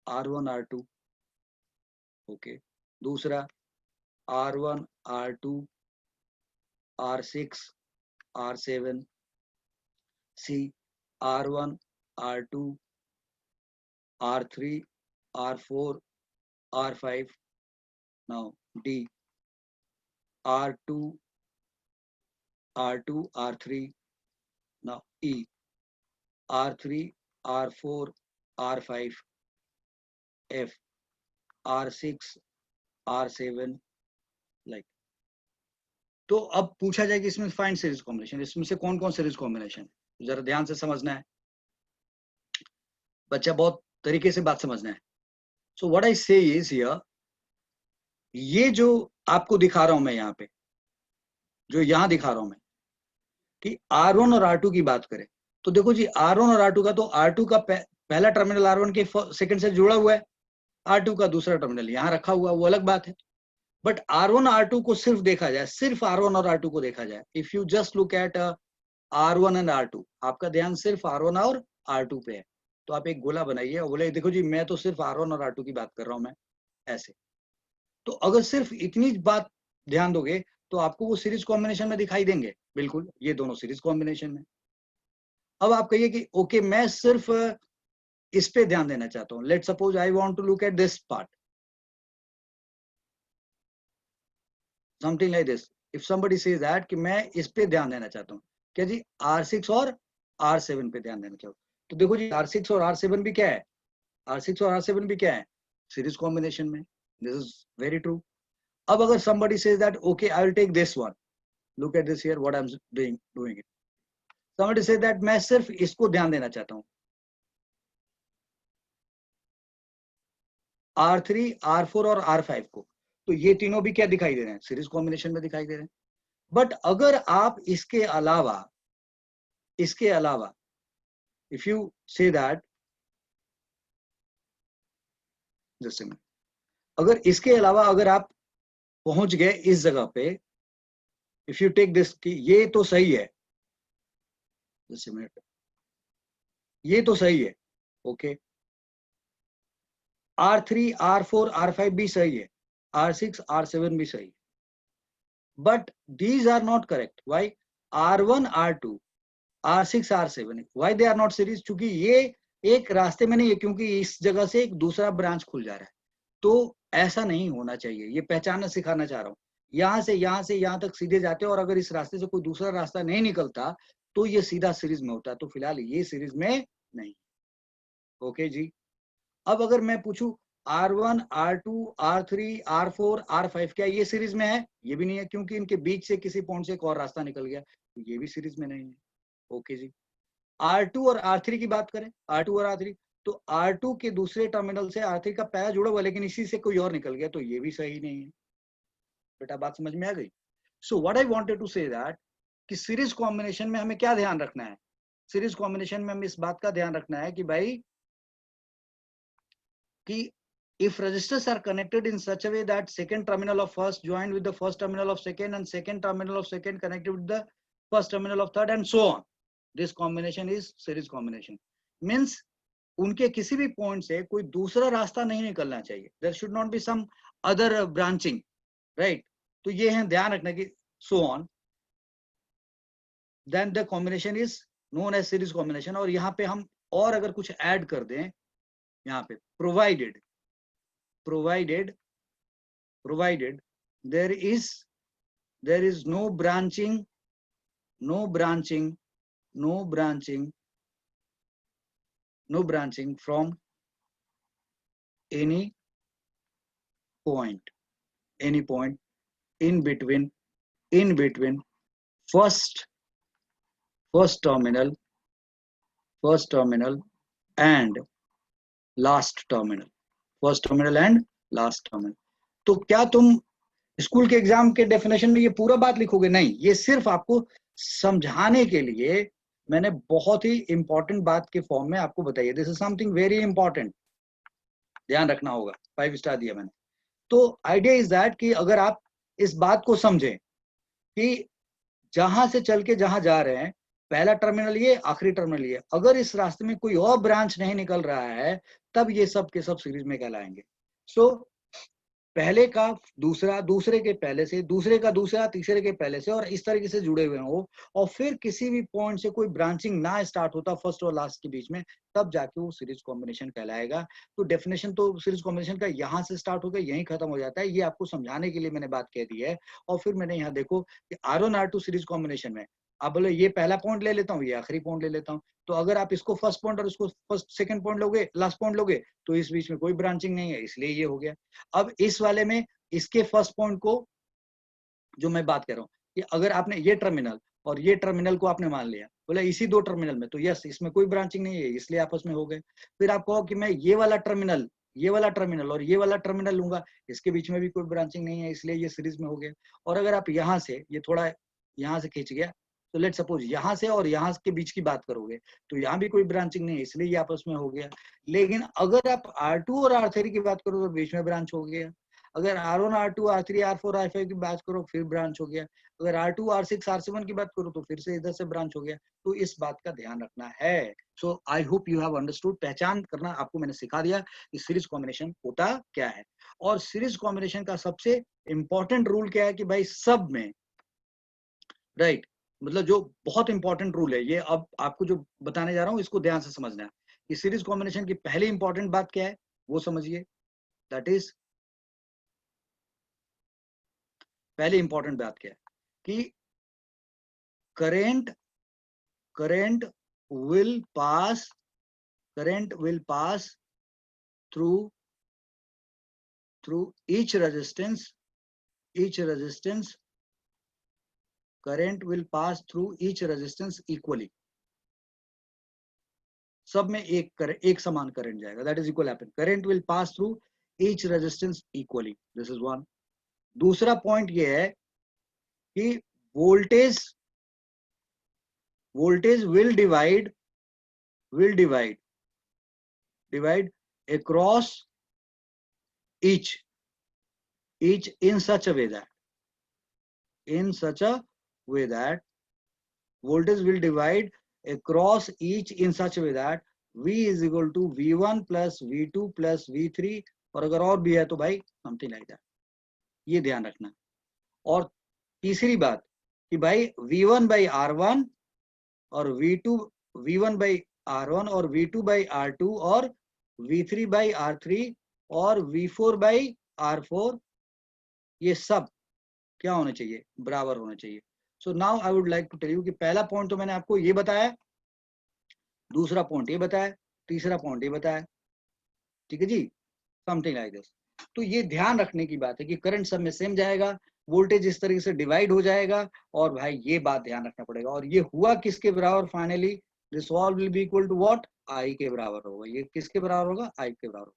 R1 R2, ओके। दूसरा R1 R2 R6 R7, C R1 R2 R3 R4 R5, now D R2 R2 R3, now E R3 R4 R5, F R6 R7, like. तो अब पूछा जाए कि इसमें फाइंड सीरीज कॉम्बिनेशन, इसमें से कौन कौन सीरीज कॉम्बिनेशन है, जरा ध्यान से समझना है बच्चा, बहुत तरीके से बात समझना है। सो व्हाट आई से इज हियर, ये जो आपको दिखा रहा हूं मैं यहाँ पे, जो यहाँ दिखा रहा हूं मैं कि R1 और R2 की बात करें तो देखो जी, R1 और R2 का, तो R2 का पहला टर्मिनल R1 के सेकंड से जुड़ा हुआ है, R2 का दूसरा टर्मिनल यहाँ रखा हुआ है, वो अलग बात है। बट R1 R2 को सिर्फ देखा जाए, सिर्फ R1 और R2 को देखा जाए, if you just look at R1 and R2, आपका ध्यान सिर्फ R1 और R2 पे है, तो आप एक गोला बनाइए और बोले देखो जी मैं तो सिर्फ R1 और R2 की बात कर रहा हूं मैं, ऐसे। तो अगर सिर्फ इतनी बात ध्यान दोगे तो आपको वो सीरीज कॉम्बिनेशन में दिखाई देंगे, बिल्कुल ये दोनों सीरीज कॉम्बिनेशन में। अब आप कहिए कि ओके मैं सिर्फ इस पे ध्यान देना चाहता हूं, let suppose I want to look at this part, something like this. If somebody says that कि मैं इस पे ध्यान देना चाहता हूं, क्या जी R6 और R7 पे ध्यान देना चाहता हूं, तो देखो जी R6 और R7 भी क्या है, R6 और R7 भी क्या है, सीरीज कॉम्बिनेशन में, दिस इज वेरी ट्रू। अब अगर somebody says that okay I will take this one, look at this here what I'm doing it, somebody says that मैं सिर्फ इसको ध्यान देना चाहता हूं, R3 R4 और R5 को, तो ये तीनों भी क्या दिखाई दे रहे हैं, सीरीज कॉम्बिनेशन में दिखाई दे रहे हैं। बट अगर आप इसके अलावा इफ यू से दैट, जैसे में अगर इसके अलावा अगर आप पहुंच गए इस जगह पे, इफ यू टेक दिस कि ये तो सही है, जैसे मिनट, ये तो सही है, ओके, R3 R4 R5 भी सही है, R6 R7 भी सही है, but these are not correct. Why? R1 R2 R6 R7, why they are not series? क्योंकि ये एक रास्ते में नहीं है, क्योंकि इस जगह से एक दूसरा ब्रांच खुल जा रहा है, तो ऐसा नहीं होना चाहिए। ये पहचानना सिखाना चाह रहा हूँ, यहाँ से यहाँ तक सीधे जाते हैं और अगर इस रास्ते से कोई दूसरा रास्ता नहीं निकलता तो ये सीधा सीरीज में होता है, तो फिलहाल ये सीरीज में नहीं। ओके जी। अब अगर मैं पूछूं R1 R2 R3 R4 R5 क्या ये सीरीज में है? ये भी नहीं है, क्योंकि इनके बीच से किसी पॉइंट से एक और रास्ता निकल गया, तो ये भी सीरीज में नहीं है। ओके जी। R2 और R3 की बात करें, R2 और R3, तो R2 के दूसरे टर्मिनल से R3 का पहला जुड़ा हुआ, लेकिन इसी से कोई और निकल गया, तो ये भी सही नहीं है। बेटा बात समझ में आ गई? So what I wanted to say that कि सीरीज कॉम्बिनेशन में हमें क्या ध्यान रखना है, सीरीज कॉम्बिनेशन में हमें इस बात का ध्यान रखना है कि भाई कि if registers are connected in such a way that second terminal of first joined with the first terminal of second and second terminal of second connected with the first terminal of third and so on, this combination is series combination. Means उनके किसी भी point से कोई दूसरा रास्ता नहीं निकलना चाहिए, there should not be some other branching, right? तो ये है ध्यान रखना कि so on, then the combination is known as series combination। और यहाँ पे हम और अगर कुछ ऐड कर दें यहाँ पे, provided there is no branching from any point in between first terminal and last terminal, तो क्या तुम स्कूल के एग्जाम के डेफिनेशन में ये पूरा बात लिखोगे? नहीं, ये सिर्फ आपको समझाने के लिए मैंने बहुत ही इंपॉर्टेंट बात के फॉर्म में आपको बताइए। This is something very important, ध्यान रखना होगा। 5 स्टार दिया मैंने। तो आइडिया इज दैट कि अगर आप इस बात को समझें कि जहां से चल के जहां जा रहे हैं पहला टर्मिनल ये, आखिरी टर्मिनल ये। अगर इस रास्ते में कोई और ब्रांच नहीं निकल रहा है तब ये सब के सब सीरीज में कहलाएंगे। सो पहले का दूसरा, दूसरे के पहले से, दूसरे का दूसरा, तीसरे के पहले से, और इस तरीके से जुड़े हुए हो, और फिर किसी भी पॉइंट से कोई ब्रांचिंग ना स्टार्ट होता फर्स्ट और लास्ट के बीच में, तब जाके वो सीरीज कॉम्बिनेशन कहलाएगा। तो डेफिनेशन तो सीरीज कॉम्बिनेशन का यहाँ से स्टार्ट होकर यहीं खत्म हो जाता है। ये आपको समझाने के लिए मैंने बात कह दी है। और फिर मैंने यहाँ देखो कि R1 R2 सीरीज कॉम्बिनेशन में आप बोले ये पहला पॉइंट ले लेता हूँ, ये आखिरी पॉइंट ले लेता हूँ, तो अगर आप इसको फर्स्ट पॉइंट और इसको फर्स्ट सेकंड पॉइंट लोगे, लास्ट पॉइंट लोगे, तो इस बीच में कोई ब्रांचिंग नहीं है, इसलिए ये हो गया। अब इस वाले में इसके फर्स्ट पॉइंट को, जो मैं बात कर रहा हूँ कि अगर आपने ये टर्मिनल और ये टर्मिनल को आपने मान लिया, बोला इसी दो टर्मिनल में, तो यस इसमें कोई ब्रांचिंग नहीं है, इसलिए आपस में हो गए। फिर आप कहो कि मैं ये वाला टर्मिनल, ये वाला टर्मिनल और ये वाला टर्मिनल लूंगा, इसके बीच में भी कोई ब्रांचिंग नहीं है, इसलिए ये सीरीज में हो गया। और अगर आप यहाँ से, ये थोड़ा यहाँ से खींच गया, तो लेट सपोज यहाँ से और यहाँ के बीच की बात करोगे, तो यहाँ भी कोई ब्रांचिंग नहीं है, इसलिए ये आपस में हो गया। लेकिन अगर आप R2 और R3 की बात करो तो बीच में ब्रांच हो गया। अगर R1 R2 R3 R4 R5 की बात करो फिर ब्रांच हो गया। अगर R2 R6 R7 की बात करो तो फिर से इधर से ब्रांच हो गया। तो इस बात का ध्यान रखना है। So I hope you have understood. पहचान करना आपको मैंने सिखा दिया कि सीरीज कॉम्बिनेशन होता क्या है। और सीरीज कॉम्बिनेशन का सबसे इंपॉर्टेंट रूल क्या है कि भाई सब में, राइट, मतलब जो बहुत इंपॉर्टेंट रूल है, ये अब आपको जो बताने जा रहा हूँ इसको ध्यान से समझना है कि सीरीज कॉम्बिनेशन की पहली इंपॉर्टेंट बात क्या है वो समझिए। दैट इज, पहली इंपॉर्टेंट बात क्या है कि current current will pass current will pass through each resistance current will pass through each resistance equally। सब में एक समान करंट जाएगा, that is equal happen. Current will pass through each resistance equally, this is one. दूसरा point ये है कि voltage will divide across each in such a way that voltage will divide across each in such a way that V is equal to V1 plus V2 plus V3, और अगर और भी है तो भाई समथिंग लाइक दैट, ये ध्यान रखना। और तीसरी बात कि भाई V1 by R1 और V1 by R1 और V2 by R2 और V3 by R3 और V4 by R4, ये सब क्या होने चाहिए, बराबर होना चाहिए। So now I would like to tell you कि पहला पॉइंट तो मैंने आपको ये बताया, दूसरा पॉइंट ये बताया, तीसरा पॉइंट ये बताया, ठीक है जी, समथिंग लाइक दिस। तो ये ध्यान रखने की बात है कि करंट सब में सेम जाएगा, वोल्टेज इस तरीके से डिवाइड हो जाएगा, और भाई ये बात ध्यान रखना पड़ेगा। और ये हुआ किसके बराबर finally, this all will be equal to what, I के बराबर होगा। ये किसके बराबर होगा, आई के बराबर।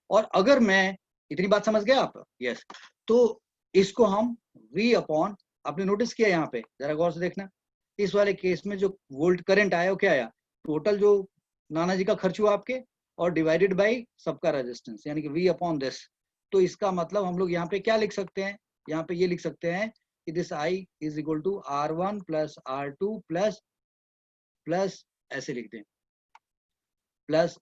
और अगर मैं, इतनी बात समझ गया आप, यस, तो इसको हम V अपॉन, आपने नोटिस किया यहाँ पे, जरा गौर से देखना, इस वाले केस में जो वोल्ट करंट आया वो क्या आया, टोटल जो नाना जी का खर्च हुआ आपके, और डिवाइडेड बाई सबका रेजिस्टेंस, यानी कि V अपॉन दिस। तो इसका मतलब हम लोग यहाँ पे क्या लिख सकते हैं, यहाँ पे ये लिख सकते हैं कि this I is equal to R1 plus R2 plus ऐसे लिख दें प्लस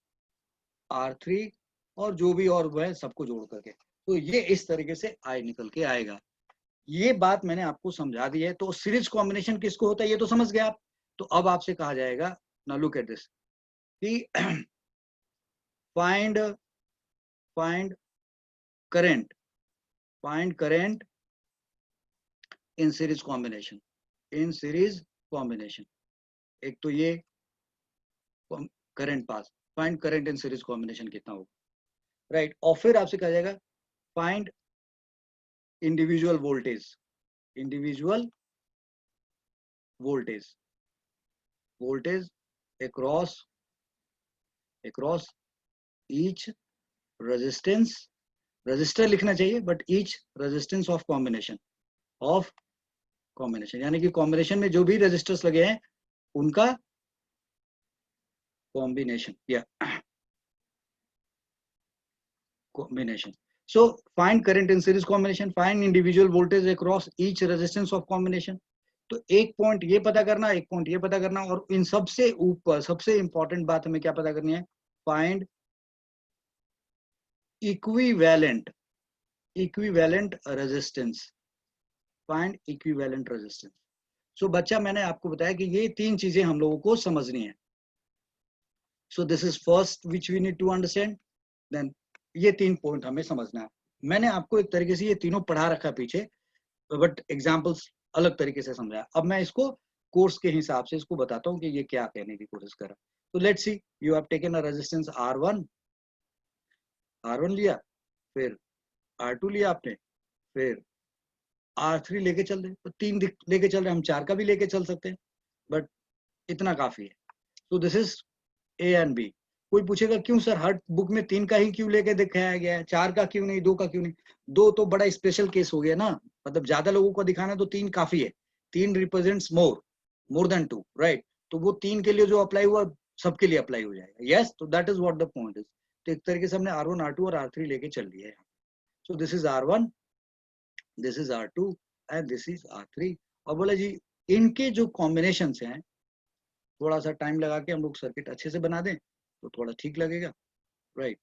R3 और जो भी और वो है सबको जोड़ करके, तो ये इस तरीके से I निकल के आएगा। ये बात मैंने आपको समझा दी है। तो सीरीज कॉम्बिनेशन किसको होता है ये तो समझ गए आप। तो अब आपसे कहा जाएगा, नाउ लुक एट दिस, कि find current in series combination, एक तो ये current pass, find current in series combination कितना होगा, राइट। और फिर आपसे कहा जाएगा find individual voltage across each register लिखना चाहिए, but each resistance of combination, यानी कि कॉम्बिनेशन में जो भी रजिस्टर्स लगे हैं उनका कॉम्बिनेशन या combination. So find current in series combination, find individual voltage across each resistance of combination. तो एक पॉइंट ये पता करना, एक पॉइंट ये पता करना, और इन सबसे ऊपर सबसे इंपॉर्टेंट बात हमें क्या पता करनी है, find equivalent resistance, find equivalent resistance. So बच्चा, मैंने आपको बताया कि ये तीन चीजें हम लोगों को समझनी है। So this is first which we need to understand, then ये तीन पॉइंट हमें समझना है। मैंने आपको एक तरीके से ये तीनों पढ़ा रखा पीछे, बट एग्जाम्पल्स अलग तरीके से समझाया। अब मैं इसको कोर्स के हिसाब से इसको बताता हूँ कि ये क्या कहने की कोशिश कर रहा है। तो let's see, you have taken a resistance R1 लिया, फिर R2 लिया आपने, फिर R3 लेके चल रहे, तो तीन लेके चल रहे, हम चार का भी लेके चल सकते हैं, बट इतना काफी है। तो this is A and B. कोई पूछेगा क्यों सर हर बुक में तीन का ही क्यों लेके दिखाया गया है, चार का क्यों नहीं, दो का क्यों नहीं? दो तो बड़ा स्पेशल केस हो गया ना, मतलब ज्यादा लोगों को दिखाना, तो तीन काफी है। तीन represents more than two, right? तो वो तीन के लिए जो अप्लाई हुआ सबके लिए अप्लाई हो जाएगा। यस, तो that is what the point is. तो एक तरीके से हमने R1 R2 और R3 लेके चल लिया है। So this is R1, this is R2 and this is R3। और बोला जी इनके जो कॉम्बिनेशन हैं, थोड़ा सा टाइम लगा के हम लोग सर्किट अच्छे से बना दें तो थोड़ा ठीक लगेगा, राइट?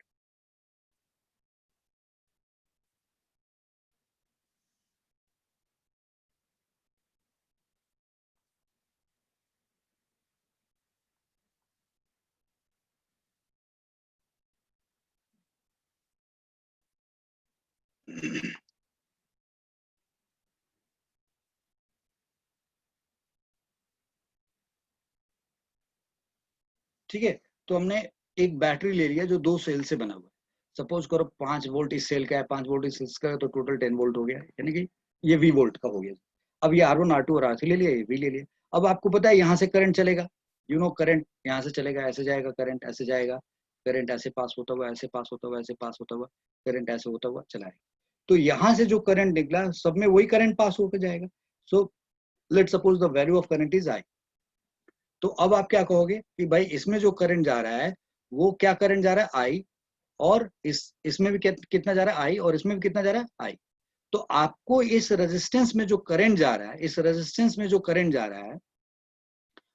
ठीक है, तो हमने एक बैटरी ले लिया जो दो सेल से बना हुआ है। सपोज करो 5 वोल्ट इस सेल का है, 5 वोल्ट इस सेल का है, तो टोटल 10 वोल्ट हो गया, यानी कि ये V वोल्ट का हो गया। अब ये R1 R2 और R3 ले लिया, ये भी ले लिया। अब आपको पता है यहाँ से करंट चलेगा, यू नो करंट यहाँ से चलेगा, ऐसे जाएगा करंट, ऐसे जाएगा करंट, ऐसे पास होता हुआ, ऐसे पास होता हुआ, ऐसे पास होता हुआ, करंट ऐसे होता हुआ चला है। तो यहाँ से जो करंट निकला सब में वही करंट पास होकर जाएगा। So let suppose the value of current is I। तो अब आप क्या कहोगे कि भाई इसमें जो करंट जा रहा है वो क्या करंट जा रहा है, आई, और इसमें भी कितना जा रहा है, आई, और इसमें भी कितना जा रहा है, आई। तो आपको इस रेजिस्टेंस में जो करंट जा रहा है, इस रेजिस्टेंस में जो करंट जा रहा है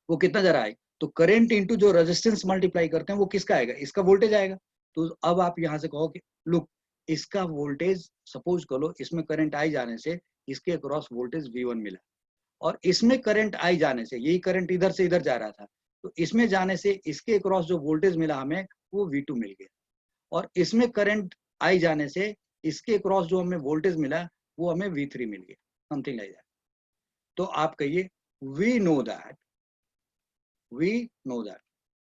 वो कितना जा रहा है, तो करंट इंटू जो रेजिस्टेंस मल्टीप्लाई करते हैं वो किसका आएगा, इसका वोल्टेज आएगा। तो अब आप यहां से कहो कि लुक, इसका वोल्टेज, सपोज करो इसमें करंट आई जाने से इसके अक्रॉस वोल्टेज V1 मिला, और इसमें करंट आई जाने से, यही करंट इधर से इधर जा रहा था, तो इसमें जाने से इसके क्रॉस जो वोल्टेज मिला हमें वो V2 मिल गया, और इसमें करंट आई जाने से इसके क्रॉस जो हमें वोल्टेज मिला वो हमें V3 मिल गया, समथिंग लाइक दैट। तो आप कहिए we know that, we know that.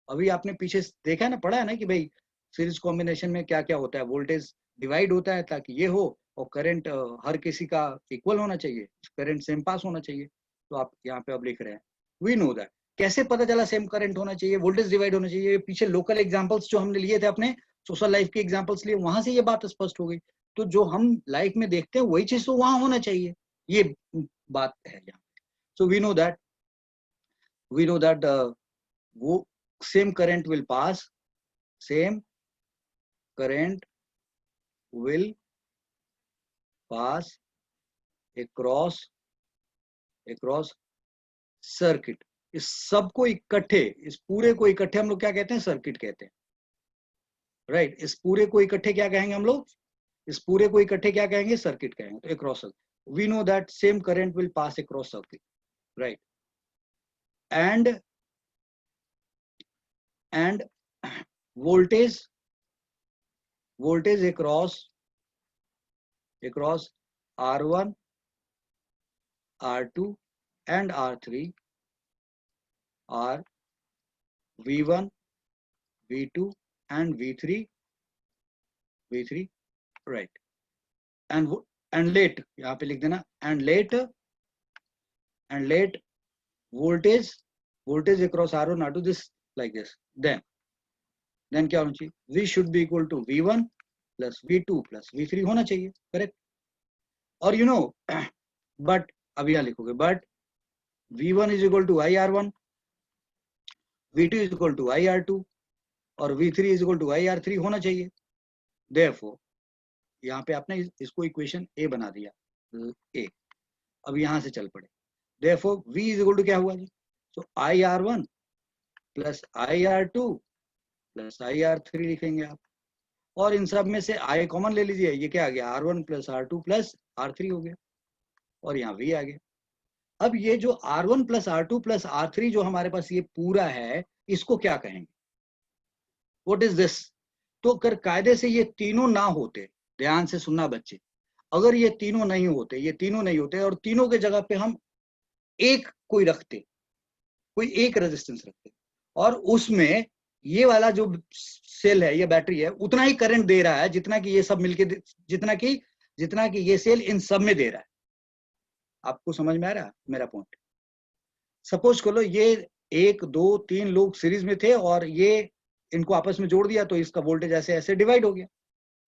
अभी आपने पीछे देखा है ना, पढ़ा है ना कि भाई सीरीज कॉम्बिनेशन में क्या क्या होता है, वोल्टेज डिवाइड होता है ताकि ये हो, और करंट हर किसी का इक्वल होना चाहिए, करंट सेम पास होना चाहिए। तो आप यहाँ पे अब लिख रहे हैं वी नो दैट। कैसे पता चला सेम करंट होना चाहिए, वोल्टेज डिवाइड होना चाहिए? पीछे लोकल एग्जांपल्स जो हमने लिए थे, अपने सोशल लाइफ के एग्जांपल्स लिए, वहां से ये बात स्पष्ट हो गई। तो जो हम लाइफ में देखते हैं वही चीज तो वहां होना चाहिए, ये बात है यहाँ। सो वी नो दैट वो same current will pass, same current will pass across circuit. इस सबको इकट्ठे, इस पूरे को इकट्ठे हम लोग क्या कहते हैं, सर्किट कहते हैं, राइट? इस पूरे को इकट्ठे क्या कहेंगे हम लोग, इस पूरे को इकट्ठे क्या कहेंगे, सर्किट कहेंगे। तो across circuit, we know that same current will pass across circuit, right? And voltage across R1 R2 and R3 are V1 V2 and V3, right? and and let यहाँ पे लिख देना, and let voltage across R1 R2 this like this, then क्या होना चाहिए, V should be equal to V1 plus V2 plus V3 होना चाहिए, correct? और यू नो बट अब यहाँ लिखोगे but V1 is equal to IR1, V2 is equal to IR2 और V3 is equal to IR3 होना चाहिए। Therefore यहाँ पे आपने इसको इक्वेशन ए बना दिया, ए। अब यहाँ से चल पड़े, therefore V is equal to क्या हुआ जी, सो IR1 plus IR2 plus IR3 लिखेंगे आप, और इन सब में से I कॉमन ले लीजिए, ये क्या आ गया R1 plus R2 plus R3 हो गया, और यहाँ V आ गया। अब ये जो R1 plus R2 plus R3 जो हमारे पास ये पूरा है, इसको क्या कहेंगे, व्हाट इज दिस। तो अगर कायदे से ये तीनों ना होते, ध्यान से सुनना बच्चे, अगर ये तीनों नहीं होते, ये तीनों नहीं होते और तीनों के जगह पे हम एक कोई रखते, कोई एक रेजिस्टेंस रखते, और उसमें ये वाला जो सेल है, ये बैटरी है, उतना ही करंट दे रहा है जितना कि ये सब मिलके, जितना कि ये सेल इन सब में दे रहा है। आपको समझ में आ रहा है मेरा पॉइंट। सपोज करो ये 1 2 3 लोग सीरीज में थे और ये इनको आपस में जोड़ दिया, तो इसका वोल्टेज ऐसे ऐसे डिवाइड हो गया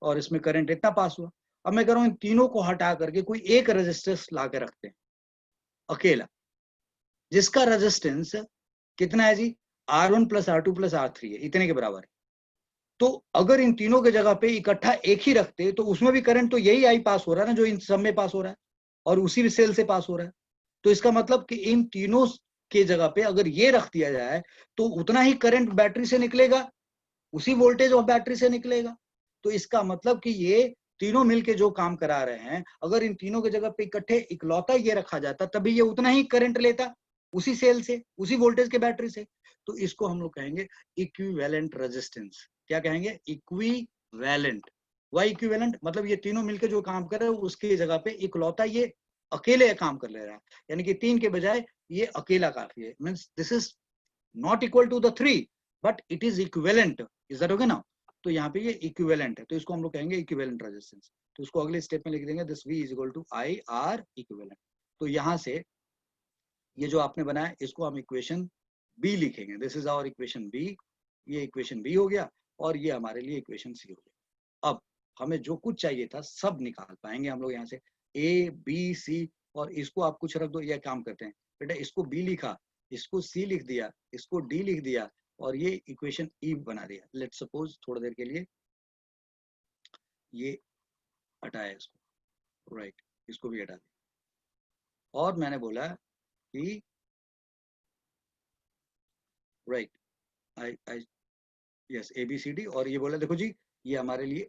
और इसमें करंट इतना पास हुआ। अब मैं कह रहा हूं इन तीनों को हटा करके कोई एक रेजिस्टेंस ला के रखते हैं अकेला, जिसका रेजिस्टेंस कितना है जी, R1 plus R2 plus R3 है, इतने के बराबर है। तो अगर इन तीनों के जगह पे इकट्ठा एक ही रखते, तो उसमें भी करंट तो यही आई पास हो रहा है ना, जो इन सब में पास हो रहा है और उसी सेल से पास हो रहा है। तो इसका मतलब कि इन तीनों के जगह पे अगर ये रख दिया जाए, तो उतना ही करंट बैटरी से निकलेगा, उसी वोल्टेज ऑफ बैटरी से निकलेगा। तो इसका मतलब कि ये तीनों मिलके जो काम करा रहे हैं, अगर इन तीनों की जगह पे इकट्ठे इकलौता ये रखा जाता, तभी ये उतना ही करंट लेता उसी सेल से, उसी वोल्टेज के बैटरी से। तो इसको हम लोग कहेंगे इक्विवेलेंट रेजिस्टेंस। क्या कहेंगे, इक्विवेलेंट। वाई इक्विवेलेंट मतलब ये तीनों मिलकर जो काम कर रहे हैं उसकी जगह पे इकलौता ये अकेले काम कर ले रहा है, यानी कि 3 के बजाय ये अकेला काफी है। Means this is not equal to the 3 but it is equivalent. Is that okay ना। तो यहाँ पे ये इक्विवेलेंट है, तो इसको हम लोग कहेंगे इक्विवेलेंट रेजिस्टेंस। तो इसको अगले स्टेप में लिख देंगे, this V is equal to IR equivalent. तो यहाँ से ये जो आपने बनाया इसको हम इक्वेशन B लिखेंगे, this is our equation B। ये इक्वेशन B हो गया और ये हमारे लिए इक्वेशन C हो गया। अब हमें जो कुछ चाहिए था सब निकाल पाएंगे हम लोग यहाँ से, A B C, और इसको आप कुछ रख दो। यह काम करते हैं बेटा, इसको B लिखा, इसको C लिख दिया, इसको D लिख दिया, और ये इक्वेशन E बना दिया। लेट्स सपोज थोड़ी देर के लिए ये हटाया इसको, राइट, इसको भी हटा दिया, और मैंने बोला कि right I I yes ABCD, और ये बोला देखो जी ये हमारे लिए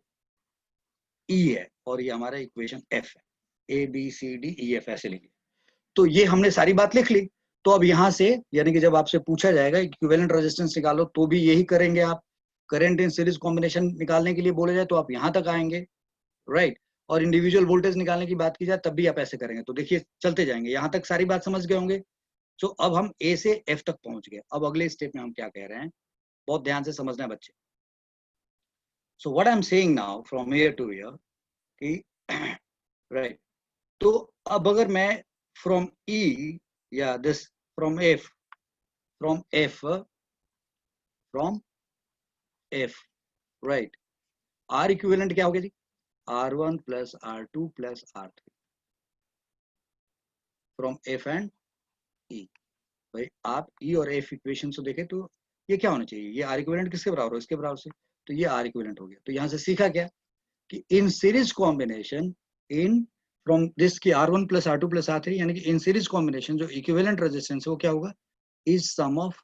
E है और ये हमारा इक्वेशन F है, ABCDEF ऐसे लिखिए। तो ये हमने सारी बात लिख ली। तो अब यहाँ से यानी कि जब आपसे पूछा जाएगा इक्विवेलेंट रेजिस्टेंस निकालो, तो भी यही करेंगे आप। करंट इन सीरीज कॉम्बिनेशन निकालने के लिए बोले जाए तो आप यहाँ तक आएंगे, राइट। और इंडिविजुअल वोल्टेज निकालने की बात की जाए तब भी आप ऐसे करेंगे। तो देखिए चलते जाएंगे, यहाँ तक सारी बात समझ गए होंगे। तो अब हम A से F तक पहुंच गए। अब अगले स्टेप में हम क्या कह रहे हैं, बहुत ध्यान से समझना है बच्चे। So what I am saying now from here to here कि राइट, तो अब अगर मैं फ्रॉम E या this from F, from F, right, R equivalent क्या हो गया जी, R1 plus R2 plus R3 from F and E। भाई आप E और F इक्वेशन से देखें तो ये क्या होना चाहिए, ये R इक्विवेलेंट किसके बराबर हो, इसके बराबर से। तो ये R इक्विवेलेंट हो गया। तो यहाँ से सीखा क्या कि in series combination, in from this की R1 plus R2 plus R3, यानी कि इन सीरीज कॉम्बिनेशन जो इक्विवेलेंट रेजिस्टेंस है वो क्या होगा, is sum of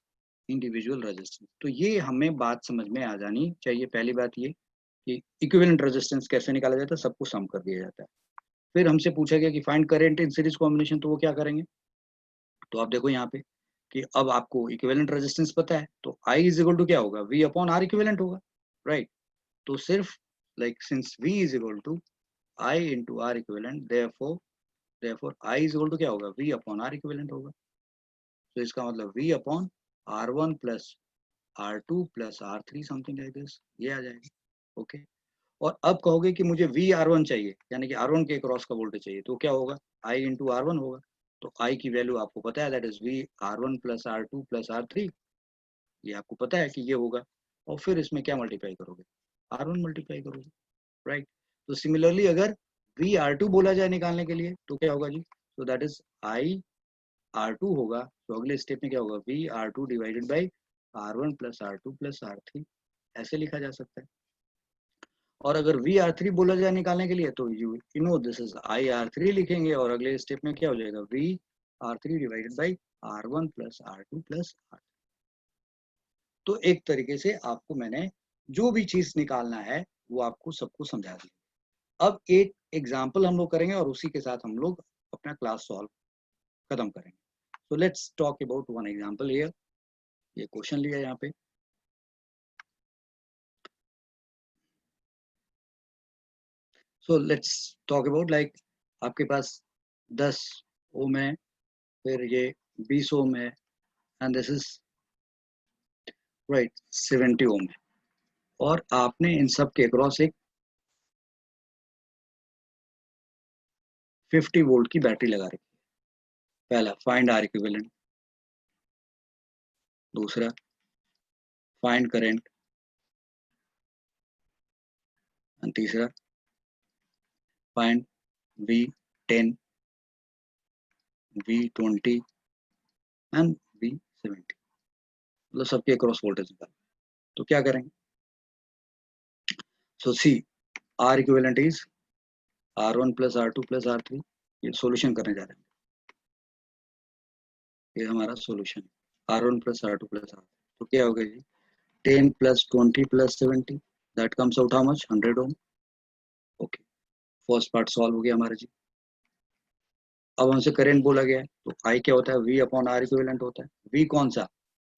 individual resistance. तो ये हमें बात समझ में आ जानी चाहिए। पहली बात ये कि इक्विवेलेंट रेजिस्टेंस कैसे निकाला जाता है, सबको सम कर दिया जाता है। फिर हमसे पूछा गया कि find current in series combination, तो वो क्या करेंगे। तो आप देखो यहाँ पे कि अब आपको इक्विवेलेंट रेजिस्टेंस पता है, तो I इज इक्वल टू क्या होगा, V अपॉन R इक्विवेलेंट होगा, राइट। तो सिर्फ like since V is equal to I into R equivalent, therefore I is equal to क्या होगा, V अपॉन R इक्विवेलेंट होगा। तो इसका मतलब V upon R1 plus R2 plus R3 something like this, ये आ जाएगा, ओके। और अब कहोगे कि मुझे VR1 चाहिए, यानी कि R1 के क्रॉस का वोल्टेज चाहिए, तो क्या होगा, I इंटू R1 होगा। तो I की वैल्यू आपको पता है, that is V R1 plus R2 plus R3, ये आपको पता है कि ये होगा। और फिर इसमें क्या मल्टीप्लाई करोगे, R1 मल्टीप्लाई करोगे, राइट। तो सिमिलरली अगर VR2 बोला जाए निकालने के लिए तो क्या होगा जी, तो दैट इज I R2 होगा। तो अगले स्टेप में क्या होगा, VR2 divided by R1 plus R2 plus R3, ऐसे लिखा जा सकता है। और अगर VR3 बोला जाए निकालने के लिए तो you know this is IR3 लिखेंगे, और अगले स्टेप में क्या हो जाएगा, V R3 divided by R1 plus R2 plus R3। तो एक तरीके से आपको मैंने जो भी चीज निकालना है वो आपको सबको समझा दी। अब एक एग्जाम्पल हम लोग करेंगे और उसी के साथ हम लोग अपना क्लास सॉल्व खत्म करेंगे। So let's talk about one example here. ये क्वेश्चन लिया यहाँ पे। So let's talk about like आपके पास 10 ओम है, फिर ये 20 ओम है, एंड दिस इज राइट 70 ओम है, और आपने इन सब के अक्रॉस एक 50 वोल्ट की बैटरी लगा रखी है। पहला फाइंड आर इक्विवेलेंट, दूसरा फाइंड करंट, एंड तीसरा find V10, V20 and V70, मतलब सबके अक्रॉस वोल्टेज निकाल। तो क्या करेंगे? So see R equivalent is R1 plus R2 plus R3। ये सोल्यूशन करने जा रहे हैं, ये हमारा सोल्यूशन है R1 plus R2 plus R3। तो क्या होगा जी? 10 प्लस 20 प्लस 70, that comes out how much? 100 ohm. Okay, first part solve हो गया हमारा जी। अब हमसे करंट बोला गया है, तो आई क्या होता है? V अपॉन R इक्विवेलेंट होता है। V कौन सा?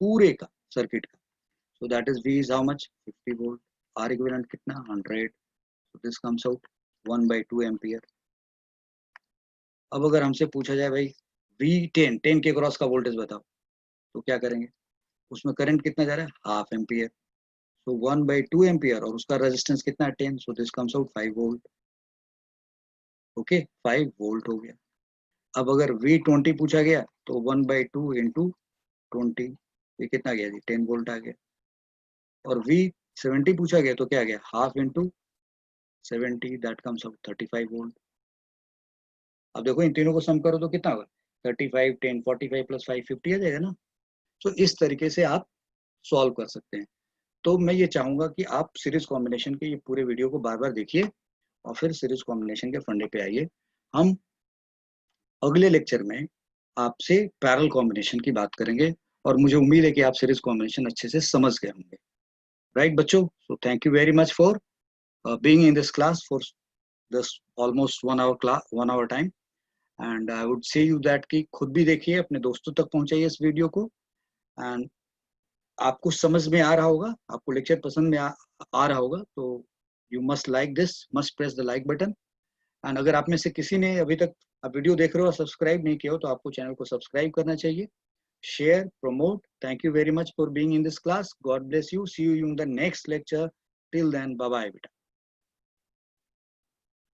पूरे का, सर्किट का। So that is V is how much? 50 volt. R equivalent कितना? 100। सो दिस कम्स आउट 1/2 एम्पियर। अब अगर हमसे पूछा जाए भाई V10, 10 के क्रॉस का वोल्टेज बताओ, तो क्या करेंगे? उसमें करंट कितना जा रहा है? Half ampere. सो 1/2 एम्पियर, और उसका रेजिस्टेंस कितना है? 10। सो this comes out 5 volt. Okay, 5 volt हो गया। अब अगर V20 पूछा गया तो 1/2 इंटू 20, ये कितना गया जी? 10 वोल्ट आ गया। और V70 पूछा गया तो क्या गया? Half into 70, that comes out 35 volt. अब देखो इन तीनों को सम करो तो कितना होगा? 35, 10, 45 प्लस 5, 50 आ जाएगा ना। तो इस तरीके से आप सॉल्व कर सकते हैं। तो मैं ये चाहूंगा कि आप सीरीज कॉम्बिनेशन के ये पूरे वीडियो को बार बार देखिए और फिर सीरीज कॉम्बिनेशन के फंडे पे आइए। हम अगले लेक्चर में आपसे पैरेलल कॉम्बिनेशन की बात करेंगे, और मुझे उम्मीद है कि आप सीरीज कॉम्बिनेशन अच्छे से समझ गए होंगे। राइट बच्चों? So thank you very much for being in this class for this almost 1 hour class, 1 hour time, and I would say you that कि खुद भी देखिए, अपने दोस्तों तक पहुंचाइए इस वीडियो को, एंड आपको समझ में आ रहा होगा, आपको लेक्चर पसंद में आ रहा होगा, तो you must like this, must press the like button. And अगर आप में से किसी ने अभी तक आप वीडियो देख रहे हो और सब्सक्राइब नहीं किया हो, तो आपको चैनल को सब्सक्राइब करना चाहिए। Share, promote. Thank you very much for being in this class. God bless you. See you in the next lecture. Till then, bye bye beta.